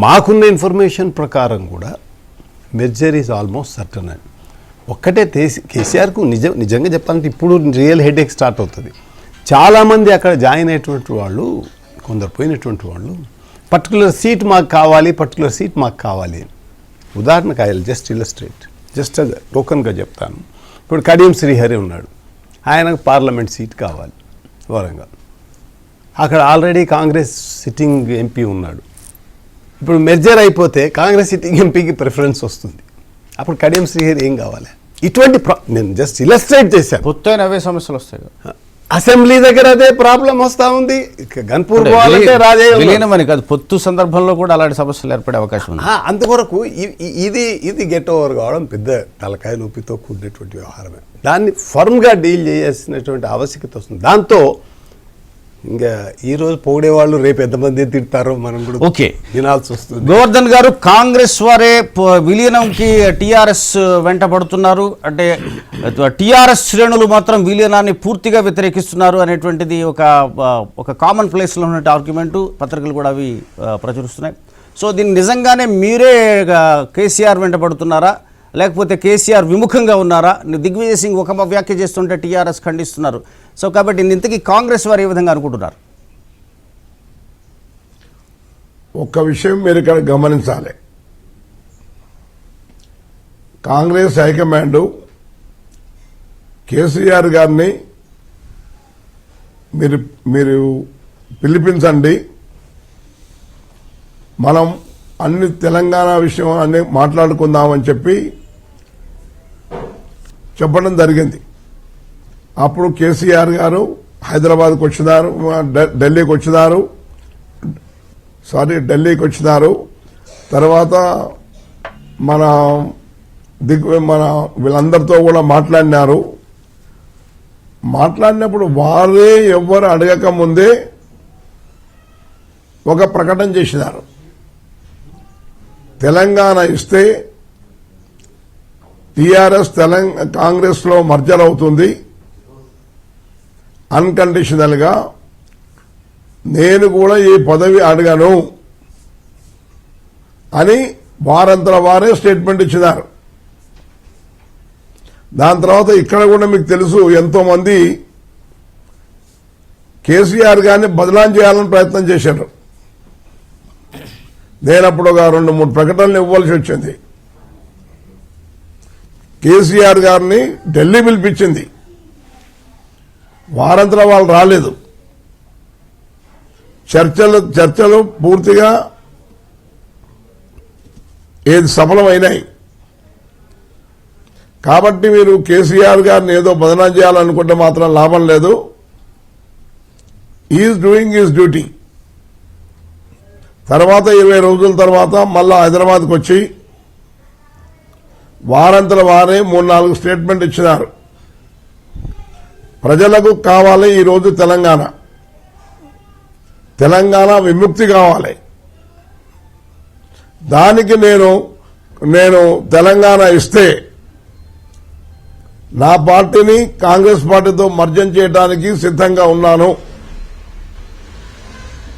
మాకున్న ఇన్ఫర్మేషన్ ప్రకారం కూడా మెర్జర్ ఈజ్ ఆల్మోస్ట్ సర్టన్ అని. ఒక్కటే కేసీఆర్కు నిజంగా చెప్పాలంటే ఇప్పుడు రియల్ హెడేక్ స్టార్ట్ అవుతుంది. చాలామంది అక్కడ జాయిన్ అయ్యేటువంటి వాళ్ళు, కొందరు పోయినటువంటి వాళ్ళు పర్టికులర్ సీట్ మాకు కావాలి అని. ఉదాహరణకు I will just illustrate, just టోకన్గా చెప్తాను. ఇప్పుడు కడియం శ్రీహరి ఉన్నాడు, ఆయనకు పార్లమెంట్ సీట్ కావాలి వరంగల్. అక్కడ ఆల్రెడీ కాంగ్రెస్ సిట్టింగ్ ఎంపీ ఉన్నాడు. ఇప్పుడు మెర్జర్ అయిపోతే కాంగ్రెస్ సిట్టింగ్ ఎంపీకి ప్రిఫరెన్స్ వస్తుంది. అప్పుడు కడియం శ్రీహరి ఏం కావాలి? ఇటువంటి నేను జస్ట్ ఇలస్ట్రేట్ చేశాను. కొత్తైన అవే సమస్యలు వస్తాయి. అసెంబ్లీ దగ్గర అదే ప్రాబ్లం వస్తూ ఉంది. గన్పూర్ పోవాలంటే విలీనమని కాదు, పొత్తు సందర్భంలో కూడా అలాంటి సమస్యలు ఏర్పడే అవకాశం ఉంది. అందువరకు ఇది గెట్ ఓవర్ కావడం పెద్ద తలకాయ నొప్పితో కూడినటువంటి వ్యవహారమే. దాన్ని ఫర్మ్గా డీల్ చేయాల్సినటువంటి ఆవశ్యకత వస్తుంది. దాంతో ఇంకా ఈ రోజు పొగిడేవాళ్ళు రేపు ఎంతమంది తిడతారో మనం కూడా ఓకే వినాల్సి వస్తుంది. గోవర్ధన్ గారు, కాంగ్రెస్ వారే విలీనంకి టీఆర్ఎస్ వెంట పడుతున్నారు, అంటే టీఆర్ఎస్ శ్రేణులు మాత్రం విలీనాన్ని పూర్తిగా వ్యతిరేకిస్తున్నారు అనేటువంటిది ఒక కామన్ ప్లేస్లో ఉన్న ఆర్గ్యుమెంటు, పత్రికలు కూడా అవి ప్రచురిస్తున్నాయి. సో దీన్ని నిజంగానే మీరే కేసీఆర్ వెంట పడుతున్నారా, లేకపోతే కేసీఆర్ విముఖంగా ఉన్నారా? దిగ్విజయ్ సింగ్ ఒక వ్యాఖ్య చేస్తుంటే టీఆర్ఎస్ ఖండిస్తున్నారు. సో కాబట్టి ఇంతకీ కాంగ్రెస్ వారు ఏ విధంగా అనుకుంటున్నారు? ఒక్క విషయం మీరు ఇక్కడ గమనించాలి. కాంగ్రెస్ హైకమాండ్ కేసీఆర్ గారిని మీరు పిలిపించండి, మనం అన్ని తెలంగాణ విషయం అన్ని మాట్లాడుకుందామని చెప్పడం జరిగింది. అప్పుడు కేసీఆర్ గారు హైదరాబాద్కు వచ్చినారు, ఢిల్లీకి వచ్చినారు, ఢిల్లీకి వచ్చినారు. తర్వాత మన మన వీళ్ళందరితో కూడా మాట్లాడినారు. మాట్లాడినప్పుడు వారే ఎవ్వరు అడగక ముందే ఒక ప్రకటన చేసినారు. తెలంగాణ ఇస్తే టీఆర్ఎస్ కాంగ్రెస్ లో మర్జర్ అవుతుంది అన్కండిషనల్ గా. నేను కూడా ఈ పదవి అడగను అని వారంతర వారే స్టేట్మెంట్ ఇచ్చినారు. దాని తర్వాత ఇక్కడ కూడా మీకు తెలుసు, ఎంతో మంది కేసీఆర్ గారిని బదనాం చేయాలని ప్రయత్నం చేశారు. నేను అప్పుడు ఒక 2-3 ప్రకటనలు ఇవ్వాల్సి వచ్చింది. కేసీఆర్ గారిని ఢిల్లీ పిలిపించింది, వారంతలో వాళ్ళు రాలేదు. చర్చలు పూర్తిగా ఏది సఫలమైనాయి. కాబట్టి మీరు కేసీఆర్ గారిని ఏదో బదనాం చేయాలనుకుంటే మాత్రం లాభం లేదు. Is doing is duty. తర్వాత 20 రోజుల తర్వాత మళ్ళా హైదరాబాద్కి వచ్చి వారంతల వారే 3-4 స్టేట్మెంట్ ఇచ్చినారు. ప్రజలకు కావాలి ఈరోజు తెలంగాణ విముక్తి కావాలి. దానికి నేను తెలంగాణ ఇస్తే నా పార్టీని కాంగ్రెస్ పార్టీతో మర్జం చేయడానికి సిద్ధంగా ఉన్నాను.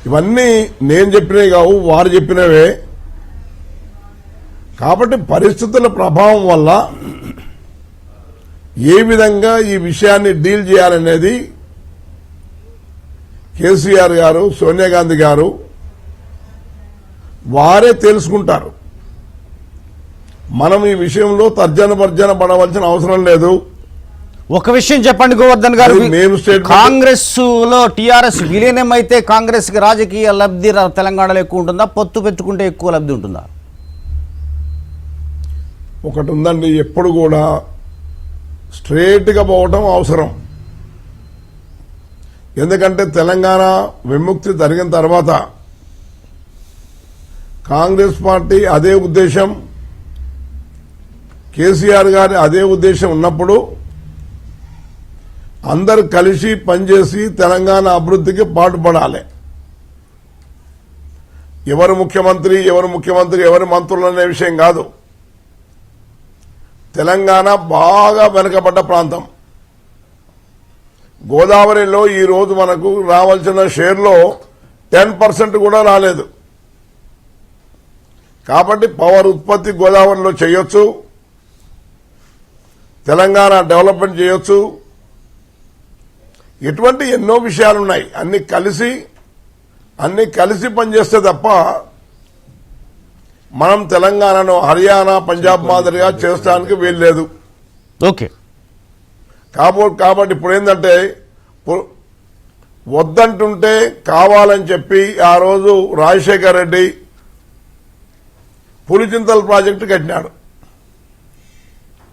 ఇవన్నీ నేను చెప్పినవి కావు, వారు చెప్పినవే. కాబట్టి పరిస్థితుల ప్రభావం వల్ల ఏ విధంగా ఈ విషయాన్ని డీల్ చేయాలనేది కేసీఆర్ గారు, సోనియా గాంధీ గారు వారే తెలుసుకుంటారు. మనం ఈ విషయంలో తర్జన భర్జన పడవలసిన అవసరం లేదు. ఒక విషయం చెప్పండి గోవర్ధన్ గారు, మేము స్టేట్మెంట్ కాంగ్రెస్ లో టీఆర్ఎస్ విలీనం అయితే కాంగ్రెస్ కి రాజకీయ లబ్ధి తెలంగాణలో ఎక్కువ ఉంటుందా, పొత్తు పెట్టుకుంటే ఎక్కువ లబ్ధి ఉంటుందా? ఒకటి ఉందండి, ఎప్పుడు కూడా స్ట్రేట్గా పోవటం అవసరం. ఎందుకంటే తెలంగాణ విముక్తి జరిగిన తర్వాత కాంగ్రెస్ పార్టీ అదే ఉద్దేశం, కేసీఆర్ గారి అదే ఉద్దేశం ఉన్నప్పుడు అందరు కలిసి పనిచేసి తెలంగాణ అభివృద్ధికి పాటుపడాలి. ఎవరు ముఖ్యమంత్రి ఎవరి మంత్రులు అనే విషయం కాదు. తెలంగాణ బాగా వెనుకబడ్డ ప్రాంతం. గోదావరిలో ఈ రోజు మనకు రావాల్సిన షేర్లో 10% కూడా రాలేదు. కాబట్టి పవర్ ఉత్పత్తి గోదావరిలో చేయొచ్చు, తెలంగాణ డెవలప్మెంట్ చేయొచ్చు. ఇటువంటి ఎన్నో విషయాలున్నాయి. అన్ని కలిసి పనిచేస్తే తప్ప మనం తెలంగాణను హర్యానా, పంజాబ్ మాదిరిగా చేస్తానికి వీల్లేదు. ఓకే. కాబట్టి ఇప్పుడు ఏంటంటే వద్దంటుంటే కావాలని చెప్పి ఆ రోజు రాజశేఖర్ రెడ్డి పులిచింతల ప్రాజెక్టు కట్టినాడు.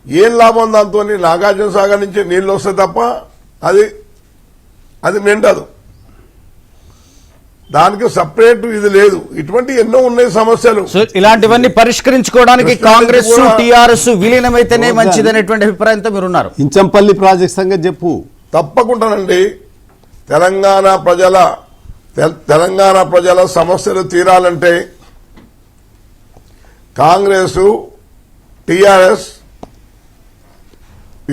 ఏం లాభం దాంతో? నాగార్జున సాగర్ నుంచి నీళ్లు వస్తే తప్ప అది నిండదు. దానికి సపరేట్ ఇది లేదు. ఇటువంటి ఎన్నో ఉన్నాయి సమస్యలు. సో ఇలాంటివన్నీ పరిష్కరించుకోవడానికి కాంగ్రెస్ టీఆర్ఎస్ విలీనమైతేనే మంచిదనేటువంటి అభిప్రాయంతో మీరున్నారు. ఇంచంపల్లి ప్రాజెక్ట్ సంగతి చెప్పు. తప్పకుండానండి. తెలంగాణ ప్రజల సమస్యలు తీరాలంటే కాంగ్రెస్, టీఆర్ఎస్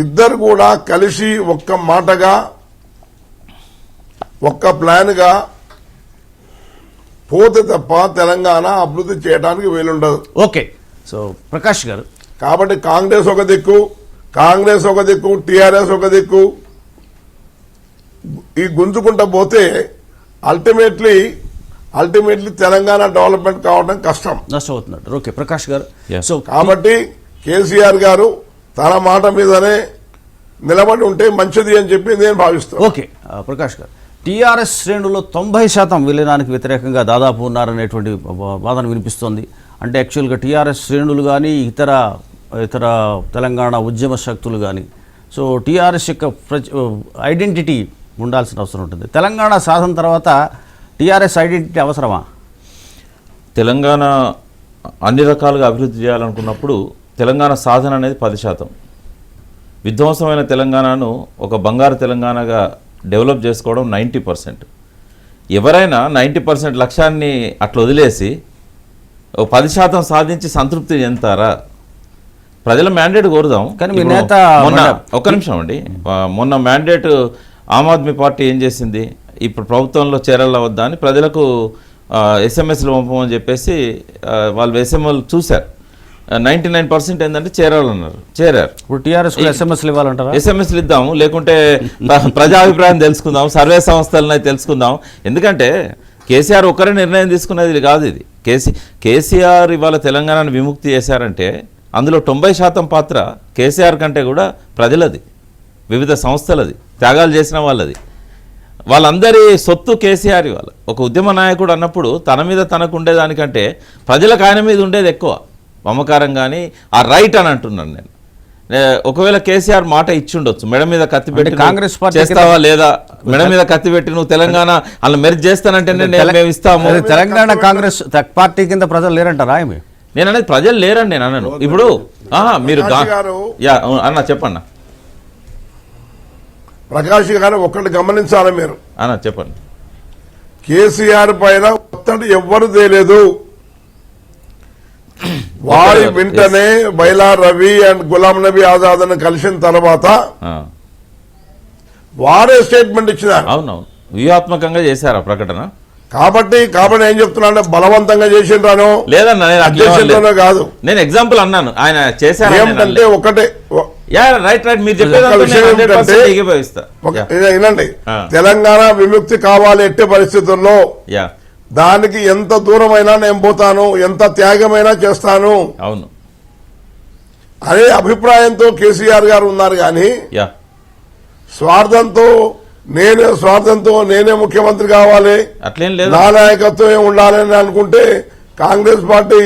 ఇద్దరు కూడా కలిసి ఒక్క మాటగా, ఒక్క ప్లాన్గా పోతే తప్ప తెలంగాణ అభివృద్ధి చేయడానికి వీలుండదు. ఓకే. సో ప్రకాష్ గారు, కాబట్టి కాంగ్రెస్ ఒక దిక్కు, టీఆర్ఎస్ ఒక దిక్కు ఈ గుంజుకుంటా పోతే అల్టిమేట్లీ తెలంగాణ డెవలప్మెంట్ కావడం కష్టం, నష్టమవుతున్నాడు. ఓకే ప్రకాష్ గారు. సో కాబట్టి కేసీఆర్ గారు తన మాట మీదనే నిలబడి ఉంటే మంచిది అని చెప్పి నేను భావిస్తాను. ఓకే ప్రకాష్ గారు, టీఆర్ఎస్ శ్రేణుల్లో 90% విలీనానికి వ్యతిరేకంగా దాదాపు ఉన్నారనేటువంటి వాదన వినిపిస్తోంది. అంటే యాక్చువల్గా టీఆర్ఎస్ శ్రేణులు కానీ ఇతర తెలంగాణ ఉద్యమ శక్తులు కానీ, సో టీఆర్ఎస్ యొక్క ఐడెంటిటీ ఉండాల్సిన అవసరం ఉంటుంది. తెలంగాణ సాధన తర్వాత టీఆర్ఎస్ ఐడెంటిటీ అవసరమా? తెలంగాణ అన్ని రకాలుగా అభివృద్ధి చేయాలనుకున్నప్పుడు తెలంగాణ సాధన అనేది 10%. విధ్వంసమైన తెలంగాణను ఒక బంగారు తెలంగాణగా డెవలప్ చేసుకోవడం 90%. ఎవరైనా 90% లక్ష్యాన్ని అట్లా వదిలేసి 10% సాధించి సంతృప్తి చెందుతారా? ప్రజల మ్యాండేట్ కోరుదాం. కానీ మీ నేత మొన్న ఒక్క నిమిషం అండి, మొన్న మ్యాండేట్ ఆమ్ ఆద్మీ పార్టీ ఏం చేసింది, ఇప్పుడు ప్రభుత్వంలో చేరాల వద్దా అని ప్రజలకు ఎస్ఎంఎస్లు పంపమని చెప్పేసి వాళ్ళు ఎస్ఎంఎల్ చూశారు. 99% ఏంటంటే చేరాలన్నారు, చేరారు. ఇప్పుడు టీఆర్ఎస్ ఎస్ఎంఎస్లు ఇవ్వాలంటారా? ఎస్ఎంఎస్లు ఇద్దాము, లేకుంటే ప్రజాభిప్రాయం తెలుసుకుందాం, సర్వే సంస్థలని తెలుసుకుందాం. ఎందుకంటే కేసీఆర్ ఒక్కరే నిర్ణయం తీసుకున్నది కాదు ఇది. కేసీఆర్ ఇవాళ తెలంగాణను విముక్తి చేశారంటే అందులో 90% పాత్ర కేసీఆర్ కంటే కూడా ప్రజలది, వివిధ సంస్థలది, త్యాగాలు చేసిన వాళ్ళది. వాళ్ళందరి సొత్తు కేసీఆర్. ఇవాళ ఒక ఉద్యమ నాయకుడు అన్నప్పుడు తన మీద తనకు ఉండేదానికంటే ప్రజలకు ఆయన మీద ఉండేది ఎక్కువ మమకారం. కానీ ఆ రైట్ అని అంటున్నాను నేను. ఒకవేళ కేసీఆర్ మాట ఇచ్చిండొచ్చు, మెడ మీద కత్తి పెట్టి కాంగ్రెస్ పార్టీ చేస్తావా లేదా, మెడ మీద కత్తి పెట్టి నువ్వు తెలంగాణ అలా మెరిట్ చేస్తానంటే మేము ఇస్తాము. తెలంగాణ కాంగ్రెస్ పార్టీ కింద ప్రజలు లేరంటారా? నేను అనేది ప్రజలు లేరని నేను అన్నాను. ఇప్పుడు మీరు అన్న చెప్పండి ప్రకాష్ గారు ఒక్కటి గమనించాలి మీరు. అన్న చెప్పండి. కేసీఆర్ పైన ఒత్తిడి ఎవ్వరు తేలేదు. వారి వెంటనే బైలా రవి అండ్ గులాం నబీ ఆజాద్ అని కలిసిన తర్వాత వారే స్టేట్మెంట్ ఇచ్చినారు. అవునవును, వ్యూహాత్మకంగా చేశారు ఆ ప్రకటన. కాబట్టి ఏం చెప్తున్నా అంటే బలవంతంగా చేసిండ్రాను లేదన్నా కాదు, నేను ఎగ్జాంపుల్ అన్నాను. ఆయన చేశారు ఏమిటంటే ఒకటే రైట్ మీరు వినండి, తెలంగాణ విముక్తి కావాలి ఎట్టి పరిస్థితుల్లో దానికి ఎంత దూరమైనా నేను పోతాను, ఎంత త్యాగమైనా చేస్తాను అవును అనే అభిప్రాయంతో కేసీఆర్ గారు ఉన్నారు. కానీ స్వార్థంతో నేనే ముఖ్యమంత్రి కావాలి, అట్లేం లేదు, నా నాయకత్వమే ఉండాలని అనుకుంటే కాంగ్రెస్ పార్టీ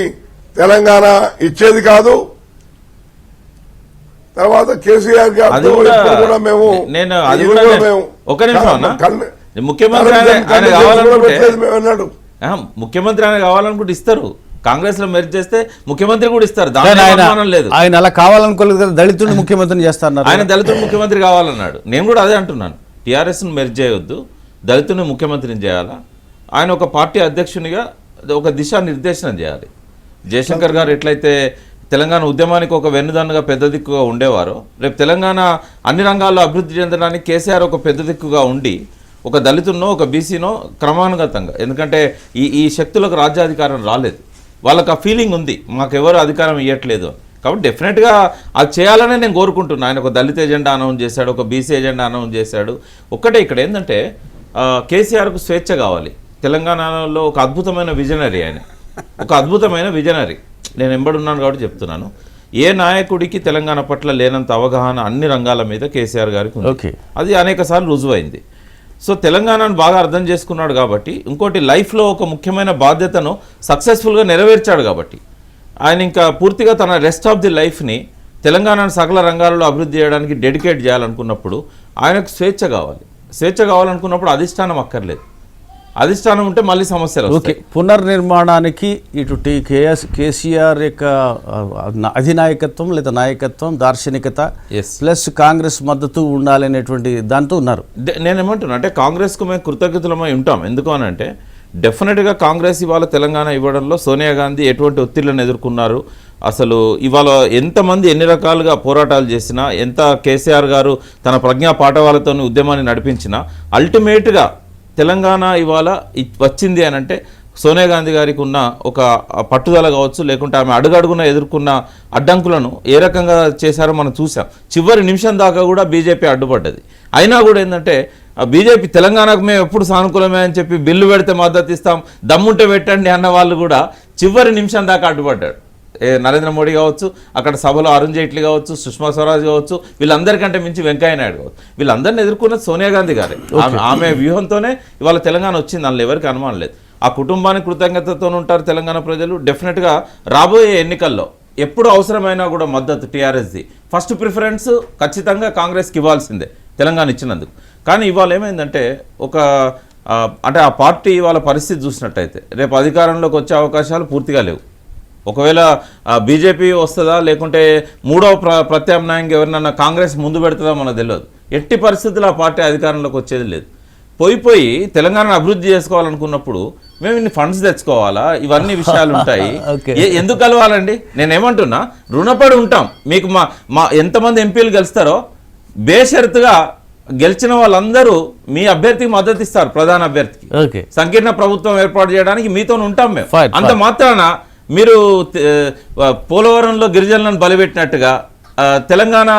తెలంగాణ ఇచ్చేది కాదు. తర్వాత కేసీఆర్ గారు కూడా మేము ముఖ్యమంత్రి ఆయన కావాలనుకుంటే ఇస్తారు. కాంగ్రెస్ లో మెరిట్ చేస్తే ముఖ్యమంత్రి కూడా ఇస్తారు, లేదు. ఆయన అలా కావాలనుకోలేదు కదా, దళితుడిని ముఖ్యమంత్రిని చేస్తారు. ఆయన దళితుడు ముఖ్యమంత్రి కావాలన్నాడు. నేను కూడా అదే అంటున్నాను, టీఆర్ఎస్ ను మెరిట్ చేయొద్దు, దళితుని ముఖ్యమంత్రిని చేయాలా. ఆయన ఒక పార్టీ అధ్యక్షునిగా ఒక దిశానిర్దేశనం చేయాలి. జయశంకర్ గారు ఎట్లయితే తెలంగాణ ఉద్యమానికి ఒక వెన్నుదన్నుగా పెద్ద దిక్కుగా ఉండేవారో, రేపు తెలంగాణ అన్ని రంగాల్లో అభివృద్ధి చెందడానికి కేసీఆర్ ఒక పెద్ద దిక్కుగా ఉండి ఒక దళితున్నో ఒక బీసీనో క్రమానుగతంగా, ఎందుకంటే ఈ శక్తులకు రాజ్యాధికారం రాలేదు, వాళ్ళకి ఆ ఫీలింగ్ ఉంది మాకెవరు అధికారం ఇవ్వట్లేదు. కాబట్టి డెఫినెట్గా అది చేయాలనే నేను కోరుకుంటున్నాను. ఆయన ఒక దళిత ఎజెండా అనౌన్స్ చేశాడు, ఒక బీసీ ఎజెండా అనౌన్స్ చేశాడు. ఒక్కటే ఇక్కడ ఏంటంటే కేసీఆర్కు స్వేచ్ఛ కావాలి. తెలంగాణలో ఒక అద్భుతమైన విజనరీ, ఆయన ఒక అద్భుతమైన విజనరీ. నేను ఎంబడున్నాను కాబట్టి చెప్తున్నాను. ఏ నాయకుడికి తెలంగాణ పట్ల లేనంత అవగాహన అన్ని రంగాల మీద కేసీఆర్ గారికి ఉంది. అది అనేక సార్లు రుజువైంది. సో తెలంగాణను బాగా అర్థం చేసుకున్నాడు కాబట్టి, ఇంకోటి లైఫ్లో ఒక ముఖ్యమైన బాధ్యతను సక్సెస్ఫుల్గా నెరవేర్చాడు కాబట్టి ఆయన ఇంకా పూర్తిగా తన రెస్ట్ ఆఫ్ ది లైఫ్ని తెలంగాణను సకల రంగాలలో అభివృద్ధి చేయడానికి డెడికేట్ చేయాలనుకున్నప్పుడు ఆయనకు స్వేచ్ఛ కావాలి. స్వేచ్ఛ కావాలనుకున్నప్పుడు అధిష్టానం అక్కర్లేదు. అధిష్టానం ఉంటే మళ్ళీ సమస్యలు. ఓకే, పునర్నిర్మాణానికి ఇటు కేసీఆర్ యొక్క అధినాయకత్వం లేదా నాయకత్వం, దార్శనికత ప్లస్ కాంగ్రెస్ మద్దతు ఉండాలనేటువంటి దాంతో ఉన్నారు. నేనేమంటున్నా అంటే కాంగ్రెస్కు మేము కృతజ్ఞతలమై ఉంటాం. ఎందుకు అని అంటే డెఫినెట్గా కాంగ్రెస్ ఇవాళ తెలంగాణ ఇవ్వడంలో సోనియా గాంధీ ఎటువంటి ఒత్తిళ్లను ఎదుర్కొన్నారు, అసలు ఇవాళ ఎంతమంది ఎన్ని రకాలుగా పోరాటాలు చేసినా, ఎంత కేసీఆర్ గారు తన ప్రజ్ఞా పాఠవాలతో ఉద్యమాన్ని నడిపించినా అల్టిమేట్గా తెలంగాణ ఇవాళ వచ్చింది అని అంటే సోనియా గాంధీ గారికి ఉన్న ఒక పట్టుదల కావచ్చు, లేకుంటే ఆమె అడుగడుగున ఎదుర్కొన్న అడ్డంకులను ఏ రకంగా చేశారో మనం చూసాం. చివరి నిమిషం దాకా కూడా బీజేపీ అడ్డుపడ్డది. అయినా కూడా ఏంటంటే బీజేపీ తెలంగాణకు మేము ఎప్పుడు సానుకూలమే అని చెప్పి బిల్లు పెడితే మద్దతు ఇస్తాం, దమ్ముంటే పెట్టండి అన్న వాళ్ళు కూడా చివరి నిమిషం దాకా అడ్డుపడ్డాడు. నరేంద్ర మోడీ కావచ్చు, అక్కడ సభలో అరుణ్ జైట్లీ కావచ్చు, సుష్మా స్వరాజ్ కావచ్చు, వీళ్ళందరికంటే మించి వెంకయ్య నాయుడు కావచ్చు, వీళ్ళందరినీ ఎదుర్కొన్నది సోనియా గాంధీ గారే. ఆమె వ్యూహంతోనే ఇవాళ తెలంగాణ వచ్చింది, అందులో ఎవరికి అనుమానం లేదు. ఆ కుటుంబానికి కృతజ్ఞతతో ఉంటారు తెలంగాణ ప్రజలు. డెఫినెట్గా రాబోయే ఎన్నికల్లో ఎప్పుడు అవసరమైనా కూడా మద్దతు టీఆర్ఎస్ది ఫస్ట్ ప్రిఫరెన్స్ ఖచ్చితంగా కాంగ్రెస్కి ఇవ్వాల్సిందే తెలంగాణ ఇచ్చినందుకు. కానీ ఇవాళ ఏమైందంటే ఒక అంటే ఆ పార్టీ వాళ్ళ పరిస్థితి చూసినట్టయితే రేపు అధికారంలోకి వచ్చే అవకాశాలు పూర్తిగా లేవు. ఒకవేళ బీజేపీ వస్తుందా లేకుంటే మూడవ ప్రత్యామ్నాయంగా ఎవరినన్నా కాంగ్రెస్ ముందు పెడుతుందా మనకు తెలియదు. ఎట్టి పరిస్థితుల్లో ఆ పార్టీ అధికారంలోకి వచ్చేది లేదు. పోయి తెలంగాణను అభివృద్ధి చేసుకోవాలనుకున్నప్పుడు మేము ఇన్ని ఫండ్స్ తెచ్చుకోవాలా, ఇవన్నీ విషయాలు ఉంటాయి. ఎందుకు కలవాలండి? నేనేమంటున్నా, రుణపడి ఉంటాం మీకు. మా ఎంతమంది ఎంపీలు గెలుస్తారో బేషరతుగా గెలిచిన వాళ్ళందరూ మీ అభ్యర్థికి మద్దతు ఇస్తారు, ప్రధాన అభ్యర్థికి. సంకీర్ణ ప్రభుత్వం ఏర్పాటు చేయడానికి మీతో ఉంటాం మేము. అంత మాత్రాన మీరు పోలవరంలో గిరిజనులను బలిపెట్టినట్టుగా తెలంగాణ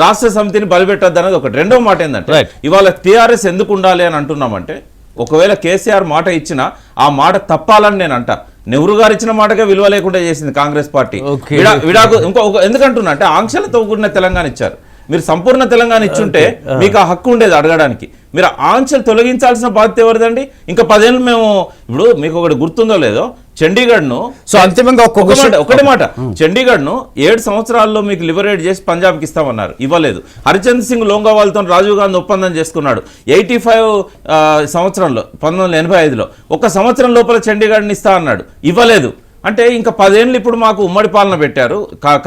రాష్ట్ర సమితిని బలిపెట్టద్దు అనేది ఒకటి. రెండో మాట ఏంటంటే, ఇవాళ టీఆర్ఎస్ ఎందుకు ఉండాలి అని అంటున్నామంటే, ఒకవేళ కేసీఆర్ మాట ఇచ్చినా ఆ మాట తప్పాలని నేను అంటా. నెహ్రూ గారు ఇచ్చిన మాటగా విలువ లేకుండా చేసింది కాంగ్రెస్ పార్టీ. విడాకు ఎందుకంటున్నా అంటే, ఆంక్షలతో కూడిన తెలంగాణ ఇచ్చారు. మీరు సంపూర్ణ తెలంగాణ ఇచ్చుంటే మీకు ఆ హక్కు ఉండేది అడగడానికి. మీరు ఆంక్షలు తొలగించాల్సిన బాధ్యత ఎవరిదండి? ఇంకా 10 ఏళ్ళు మేము, ఇప్పుడు మీకు ఒకటి గుర్తుందో లేదో, చండీగఢ్ను అంతిమంగా ఒకటే మాట, చండీగఢ్ను 7 సంవత్సరాల్లో మీకు లిబరేట్ చేసి పంజాబ్కి ఇస్తామన్నారు, ఇవ్వలేదు. హరిచంద్ సింగ్ లోంగోవాల్తో రాజీవ్ గాంధీ ఒప్పందం చేసుకున్నాడు 85 సంవత్సరంలో, 1985లో. 1 సంవత్సరం లోపల చండీగఢ్ని ఇస్తా అన్నాడు, ఇవ్వలేదు. అంటే ఇంకా 10 ఏళ్ళు ఇప్పుడు మాకు ఉమ్మడి పాలన పెట్టారు,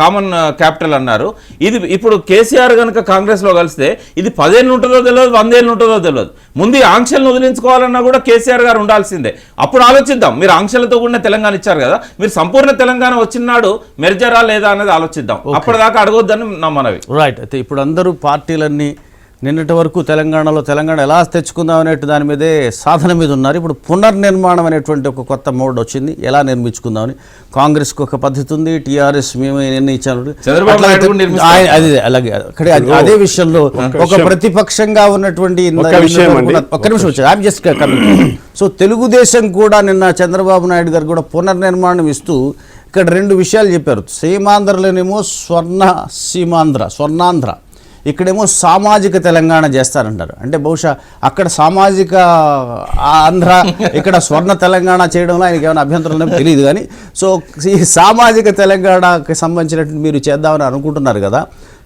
కామన్ క్యాపిటల్ అన్నారు. ఇది ఇప్పుడు కేసీఆర్ కనుక కాంగ్రెస్లో కలిస్తే ఇది 10 ఏళ్ళు ఉంటుందో తెలియదు, 100 ఏళ్ళు ఉంటుందో తెలియదు. ముందు ఆంక్షలను వదిలించుకోవాలన్నా కూడా కేసీఆర్ గారు ఉండాల్సిందే. అప్పుడు ఆలోచిద్దాం. మీరు ఆంక్షలతో కూడిన తెలంగాణ ఇచ్చారు కదా, మీరు సంపూర్ణ తెలంగాణ వచ్చినాడు మెర్జరా లేదా అనేది ఆలోచిద్దాం. అప్పటిదాకా అడగొద్దని నా మనవి. రైట్. అయితే ఇప్పుడు అందరూ పార్టీలన్నీ నిన్నటి వరకు తెలంగాణ ఎలా తెచ్చుకుందాం అనేటు దాని మీదే సాధన మీద ఉన్నారు. ఇప్పుడు పునర్నిర్మాణం అనేటువంటి ఒక కొత్త మోడ్ వచ్చింది. ఎలా నిర్మించుకుందామని కాంగ్రెస్కి ఒక పద్ధతి ఉంది, టీఆర్ఎస్ మేము నిర్ణయించాను. అలాగే అదే విషయంలో ఒక ప్రతిపక్షంగా ఉన్నటువంటి ఒక్క నిమిషం వచ్చారు. సో తెలుగుదేశం కూడా నిన్న చంద్రబాబు నాయుడు గారు కూడా పునర్నిర్మాణం ఇస్తూ ఇక్కడ 2 విషయాలు చెప్పారు. సీమాంధ్రలోనేమో స్వర్ణాంధ్ర, ఇక్కడేమో సామాజిక తెలంగాణ చేస్తారంటారు. అంటే బహుశా అక్కడ సామాజిక ఆంధ్ర, ఇక్కడ స్వర్ణ తెలంగాణ చేయడంలో ఆయనకి ఏమైనా అభ్యంతరం తెలియదు. కానీ సో ఈ సామాజిక తెలంగాణకి సంబంధించినట్టు మీరు చేద్దామని అనుకుంటున్నారు కదా.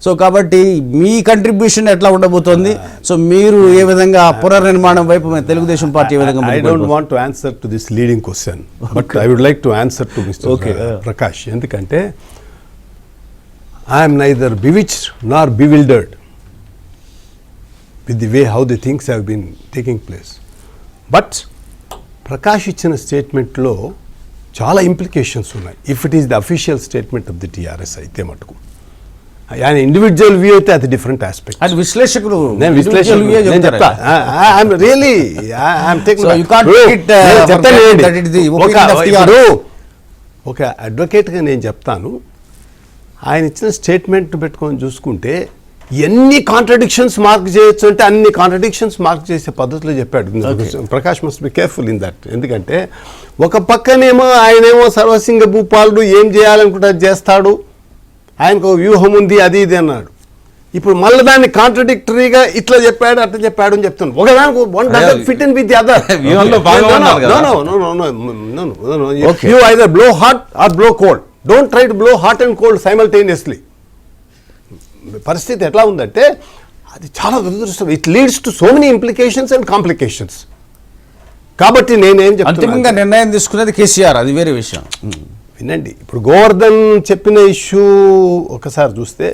సో కాబట్టి మీ కంట్రిబ్యూషన్ ఎట్లా ఉండబోతోంది? సో మీరు ఏ విధంగా పునర్నిర్మాణం వైపు తెలుగుదేశం పార్టీ ఏ విధంగా? I don't want to answer to this leading question, but I would like to answer to Mr. Prakash. ఎందుకంటే I am neither bewitched nor bewildered with the way how the things have been taking place. But Prakash ఇచ్చిన స్టేట్మెంట్లో చాలా implications ఉన్నాయి. If it is the official statement of the TRS అయితే మటుకు, ఆయన individual view అయితే అది different aspect. అది విశ్లేషకులు ఒక అడ్వకేట్గా నేను చెప్తాను. ఆయన ఇచ్చిన స్టేట్మెంట్ పెట్టుకొని చూసుకుంటే ఎన్ని కాంట్రడిక్షన్స్ మార్క్ చేయొచ్చు అంటే అన్ని కాంట్రడిక్షన్స్ మార్క్ చేసే పద్ధతిలో చెప్పాడు. Prakash must be careful in that. ఎందుకంటే ఒక పక్కనేమో ఆయనేమో సర్వసింగ భూపాలుడు, ఏం చేయాలనుకుంటే చేస్తాడు, ఆయనకు ఒక వ్యూహం ఉంది, అది ఇది అన్నాడు. ఇప్పుడు మళ్ళీ దాన్ని కాంట్రడిక్టరీగా ఇట్లా చెప్పాడు అట్లా చెప్పాడు అని చెప్తున్నాను. ఒకదానికి one doesn't fit in with the other. You either blow hot or blow cold. Don't try to blow hot and cold simultaneously. పరిస్థితి ఎట్లా ఉందంటే అది చాలా దురదృష్టం. It leads to so many implications and complications. కాబట్టి నేనేం చెప్తున్నా, నిర్ణయం తీసుకునేది కేసీఆర్, అది వేరే విషయం. వినండి, ఇప్పుడు గోవర్ధన్ చెప్పిన ఇష్యూ ఒకసారి చూస్తే,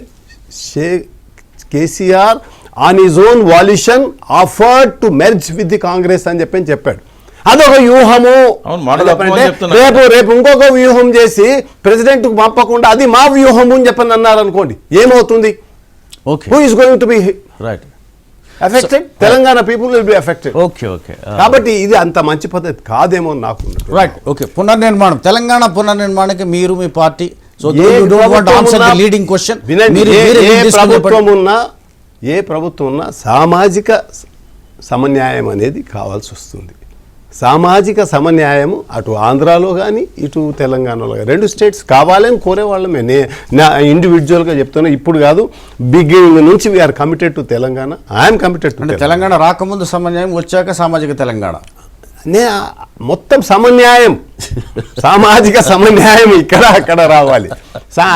KCR on his own valuation offered to merge with the Congress అని చెప్పాడు. అదొక వ్యూహము. రేపు ఇంకొక వ్యూహం చేసి ప్రెసిడెంట్ పంపకుండా అది మా వ్యూహము అని చెప్పని అన్నారు అనుకోండి, ఏమవుతుంది? Who is going to be affected? Telangana people will be affected. కాబట్టి ఇది అంత మంచి పద్ధతి కాదేమో నాకు. రైట్. ఓకే. పునర్నిర్మాణం, తెలంగాణ పునర్నిర్మాణానికి మీరు మీ పార్టీ, సో లీడింగ్ క్వశ్చన్, ఏ ప్రభుత్వం ఉన్నా సామాజిక సమన్యాయం అనేది కావాల్సి వస్తుంది. సామాజిక సమన్యాయము అటు ఆంధ్రాలో కానీ ఇటు తెలంగాణలో కానీ 2 స్టేట్స్ కావాలని కోరేవాళ్ళమే. నా ఇండివిజువల్గా చెప్తున్నా, ఇప్పుడు కాదు, బిగినింగ్ నుంచి we are committed to Telangana. I'm committed to Telangana. రాకముందు సమన్యాయం, వచ్చాక సామాజిక తెలంగాణ. మొత్తం సమన్యాయం, సామాజిక సమన్యాయం ఇక్కడ అక్కడ రావాలి.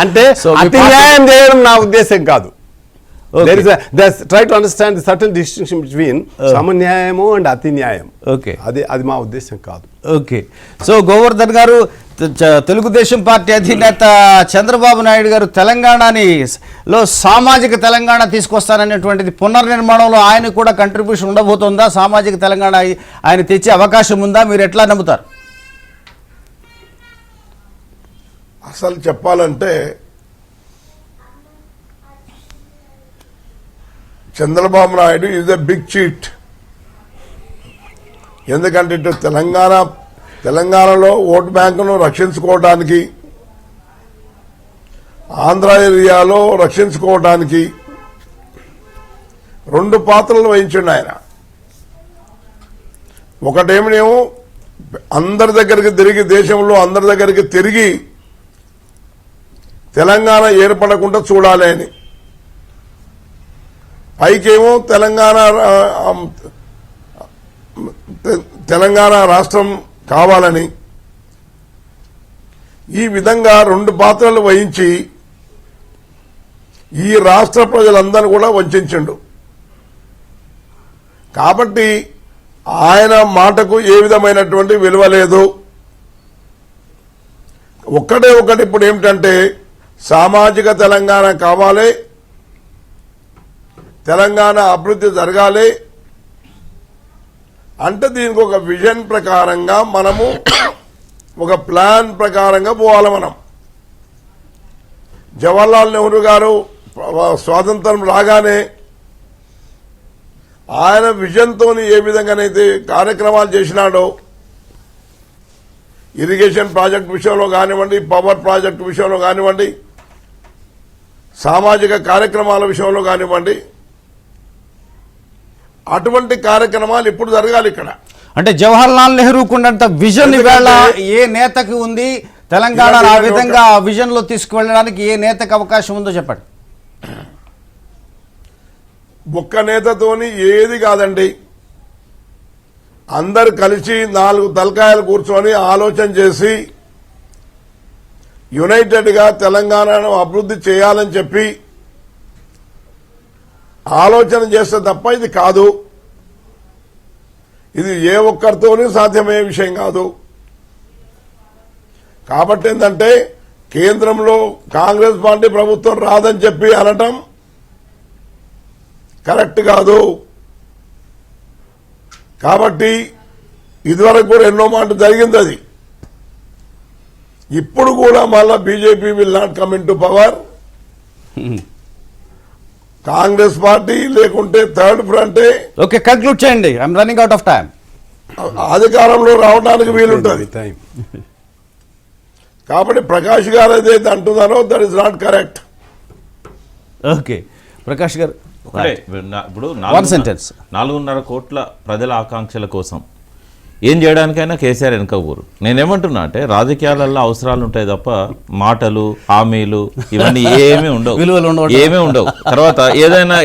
అంటే అతి న్యాయం చేయడం నా ఉద్దేశం కాదు. Try to understand the certain distinction between సమన్యాయము అండ్ అతి న్యాయం. ఓకే, అది మా ఉద్దేశం కాదు. ఓకే. సో గోవర్ధన్ గారు, తెలుగుదేశం పార్టీ అధినేత చంద్రబాబు నాయుడు గారు తెలంగాణలో సామాజిక తెలంగాణ తీసుకొస్తాననేటువంటిది పునర్నిర్మాణంలో ఆయన కూడా కంట్రిబ్యూషన్ ఉండబోతుందా? సామాజిక తెలంగాణ ఆయన తెచ్చే అవకాశం ఉందా? మీరు ఎట్లా నమ్ముతారు? అసలు చెప్పాలంటే Chandrababu Naidu is a big cheat. ఎందుకంటే ఇటు తెలంగాణలో ఓటు బ్యాంకును రక్షించుకోవడానికి, ఆంధ్ర ఏరియాలో రక్షించుకోవడానికి 2 పాత్రలు వహించిండు ఆయన. ఒకటేమో అందరి దగ్గరికి తిరిగి, దేశంలో అందరి దగ్గరికి తిరిగి తెలంగాణ ఏర్పడకుండా చూడాలి అని, పైకేమో తెలంగాణ రాష్ట్రం కావాలని, ఈ విధంగా 2 పాత్రలు వహించి ఈ రాష్ట్ర ప్రజలందరూ కూడా వంచిండు. కాబట్టి ఆయన మాటకు ఏ విధమైనటువంటి విలువ లేదు. ఒకటి ఇప్పుడు ఏమిటంటే సామాజిక తెలంగాణ కావాలి, తెలంగాణ అభివృద్ధి జరగాలి అంటే దీనికి ఒక విజన్ ప్రకారంగా మనము ఒక ప్లాన్ ప్రకారంగా పోవాలి. మనం జవహర్లాల్ నెహ్రూ గారు స్వాతంత్రం రాగానే ఆయన విజన్తో ఏ విధంగానైతే కార్యక్రమాలు చేసినాడో, ఇరిగేషన్ ప్రాజెక్ట్ విషయంలో కానివ్వండి, పవర్ ప్రాజెక్ట్ విషయంలో కానివ్వండి, సామాజిక కార్యక్రమాల విషయంలో కానివ్వండి, అటువంటి కార్యక్రమాలు ఇప్పుడు జరగాలి ఇక్కడ. అంటే జవహర్లాల్ నెహ్రూకున్నంత విజన్ ఇవాళ ఏ నేతకి ఉంది? తెలంగాణ ఆ విధంగా విజన్ లో తీసుకువెళ్ళడానికి ఏ నేతకు అవకాశం ఉందో చెప్పండి. ఒక్క నేతతోని ఏది కాదండి. అందరు కలిసి 4 తలకాయలు కూర్చొని ఆలోచన చేసి యునైటెడ్ గా తెలంగాణను అభివృద్ధి చేయాలని చెప్పి ఆలోచన చేస్తే తప్ప ఇది కాదు. ఇది ఏ ఒక్కరితోనూ సాధ్యమయ్యే విషయం కాదు. కాబట్టి ఏంటంటే కేంద్రంలో కాంగ్రెస్ పార్టీ ప్రభుత్వం రాదని చెప్పి అనటం కరెక్ట్ కాదు. కాబట్టి ఇదివరకు కూడా ఎన్నో మాట జరిగింది. అది ఇప్పుడు కూడా మళ్ళా BJP will not come in to power. Congress party లేకుంటే థర్డ్ ఫ్రంటే ఓకే, కంక్లూడ్ చేయండి. I'm running out of time. అధికారంలో రావడానికి వీలుంటుంది. కాబట్టి ప్రకాష్ గారు ఏదైతే అంటున్నారో that is not correct. Okay, Prakash garu ఇప్పుడు 4.5 కోట్ల ప్రజల ఆకాంక్షల కోసం ఏం చేయడానికైనా కేసీఆర్ వెనకపోరు. నేనేమంటున్నా అంటే రాజకీయాలలో అవసరాలు ఉంటాయి తప్ప మాటలు, హామీలు ఇవన్నీ ఏమీ ఉండవు. తర్వాత ఏదైనా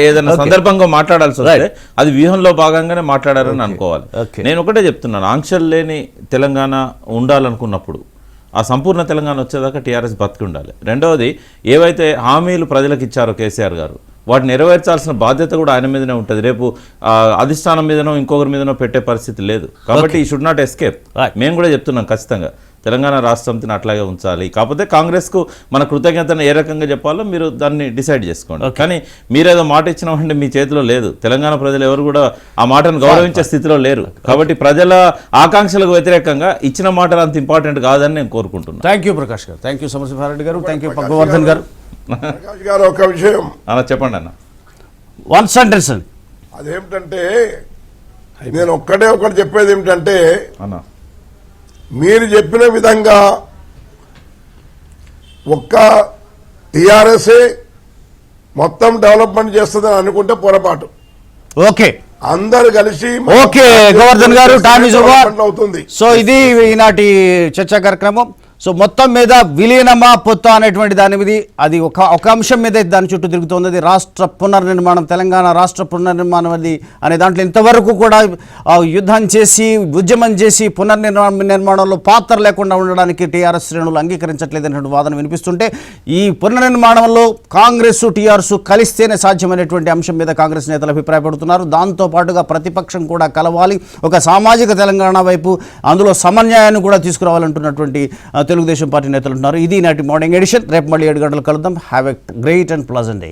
సందర్భంగా మాట్లాడాల్సి వస్తే అది వ్యూహంలో భాగంగానే మాట్లాడారని అనుకోవాలి. నేను ఒకటే చెప్తున్నాను, ఆంక్షలు లేని తెలంగాణ ఉండాలనుకున్నప్పుడు ఆ సంపూర్ణ తెలంగాణ వచ్చేదాకా టీఆర్ఎస్ బతికి ఉండాలి. రెండవది, ఏవైతే హామీలు ప్రజలకు ఇచ్చారో కేసీఆర్ గారు వాటిని నెరవేర్చాల్సిన బాధ్యత కూడా ఆయన మీదనే ఉంటుంది. రేపు అధిష్టానం మీదనో ఇంకొకరి మీదనో పెట్టే పరిస్థితి లేదు. కాబట్టి ఈ షుడ్ నాట్ ఎస్కేప్. మేము కూడా చెప్తున్నాం, ఖచ్చితంగా తెలంగాణ రాష్ట్రంతో అట్లాగే ఉంచాలి. కాకపోతే కాంగ్రెస్కు మన కృతజ్ఞతను ఏ రకంగా చెప్పాలో మీరు దాన్ని డిసైడ్ చేసుకోండి. కానీ మీరేదో మాట ఇచ్చినామంటే మీ చేతిలో లేదు. తెలంగాణ ప్రజలు ఎవరు కూడా ఆ మాటను గౌరవించే స్థితిలో లేరు. కాబట్టి ప్రజల ఆకాంక్షలకు వ్యతిరేకంగా ఇచ్చిన మాటలు అంత ఇంపార్టెంట్ కాదని నేను కోరుకుంటున్నాను. థ్యాంక్ యూ ప్రకాష్ గారు, థ్యాంక్ యూ సమరసింహారెడ్డి గారు, థ్యాంక్ యూ గోవర్ధన్ గారు. ప్రకాష్ గారు ఒక విషయం అలా చెప్పండి అన్న. 1 సెంటెన్స్ అండి. అదేమిటంటే నేను ఒకటి చెప్పేది ఏమిటంటే అన్న, మీరు చెప్పిన విధంగా ఒక్క టీఆర్ఎస్ఏ మొత్తం డెవలప్మెంట్ చేస్తుందని అనుకుంటే పొరపాటు. ఓకే, అందరు కలిసి ఓకే గోవర్ధన్ గారు, టైమ్ ఇస్ ఓవర్ అవుతుంది. సో ఇది ఈనాటి చర్చా కార్యక్రమం. సో మొత్తం మీద విలీనమా పొత్తు అనేటువంటి దాని మీద అది ఒక అంశం మీద దాని చుట్టూ తిరుగుతోంది. అది రాష్ట్ర పునర్నిర్మాణం, తెలంగాణ రాష్ట్ర పునర్నిర్మాణం అనే దాంట్లో ఇంతవరకు కూడా యుద్ధం చేసి ఉద్యమం చేసి పునర్నిర్మాణంలో పాత్ర లేకుండా ఉండడానికి టీఆర్ఎస్ శ్రేణులు అంగీకరించట్లేదనేటువంటి వాదన వినిపిస్తుంటే, ఈ పునర్నిర్మాణంలో కాంగ్రెస్ టీఆర్ఎస్ కలిస్తేనే సాధ్యమైనటువంటి అంశం మీద కాంగ్రెస్ నేతలు అభిప్రాయపడుతున్నారు. దాంతో పాటుగా ప్రతిపక్షం కూడా కలవాలి, ఒక సామాజిక తెలంగాణ వైపు, అందులో సమన్యాయాన్ని కూడా తీసుకురావాలంటున్నటువంటి తెలుగుదేశం పార్టీ నేతలు అంటున్నారు. ఇది నాటి మార్నింగ్ ఎడిషన్. రేపు మళ్ళీ 7 గంటలు కలుద్దాం. Have a great and pleasant day.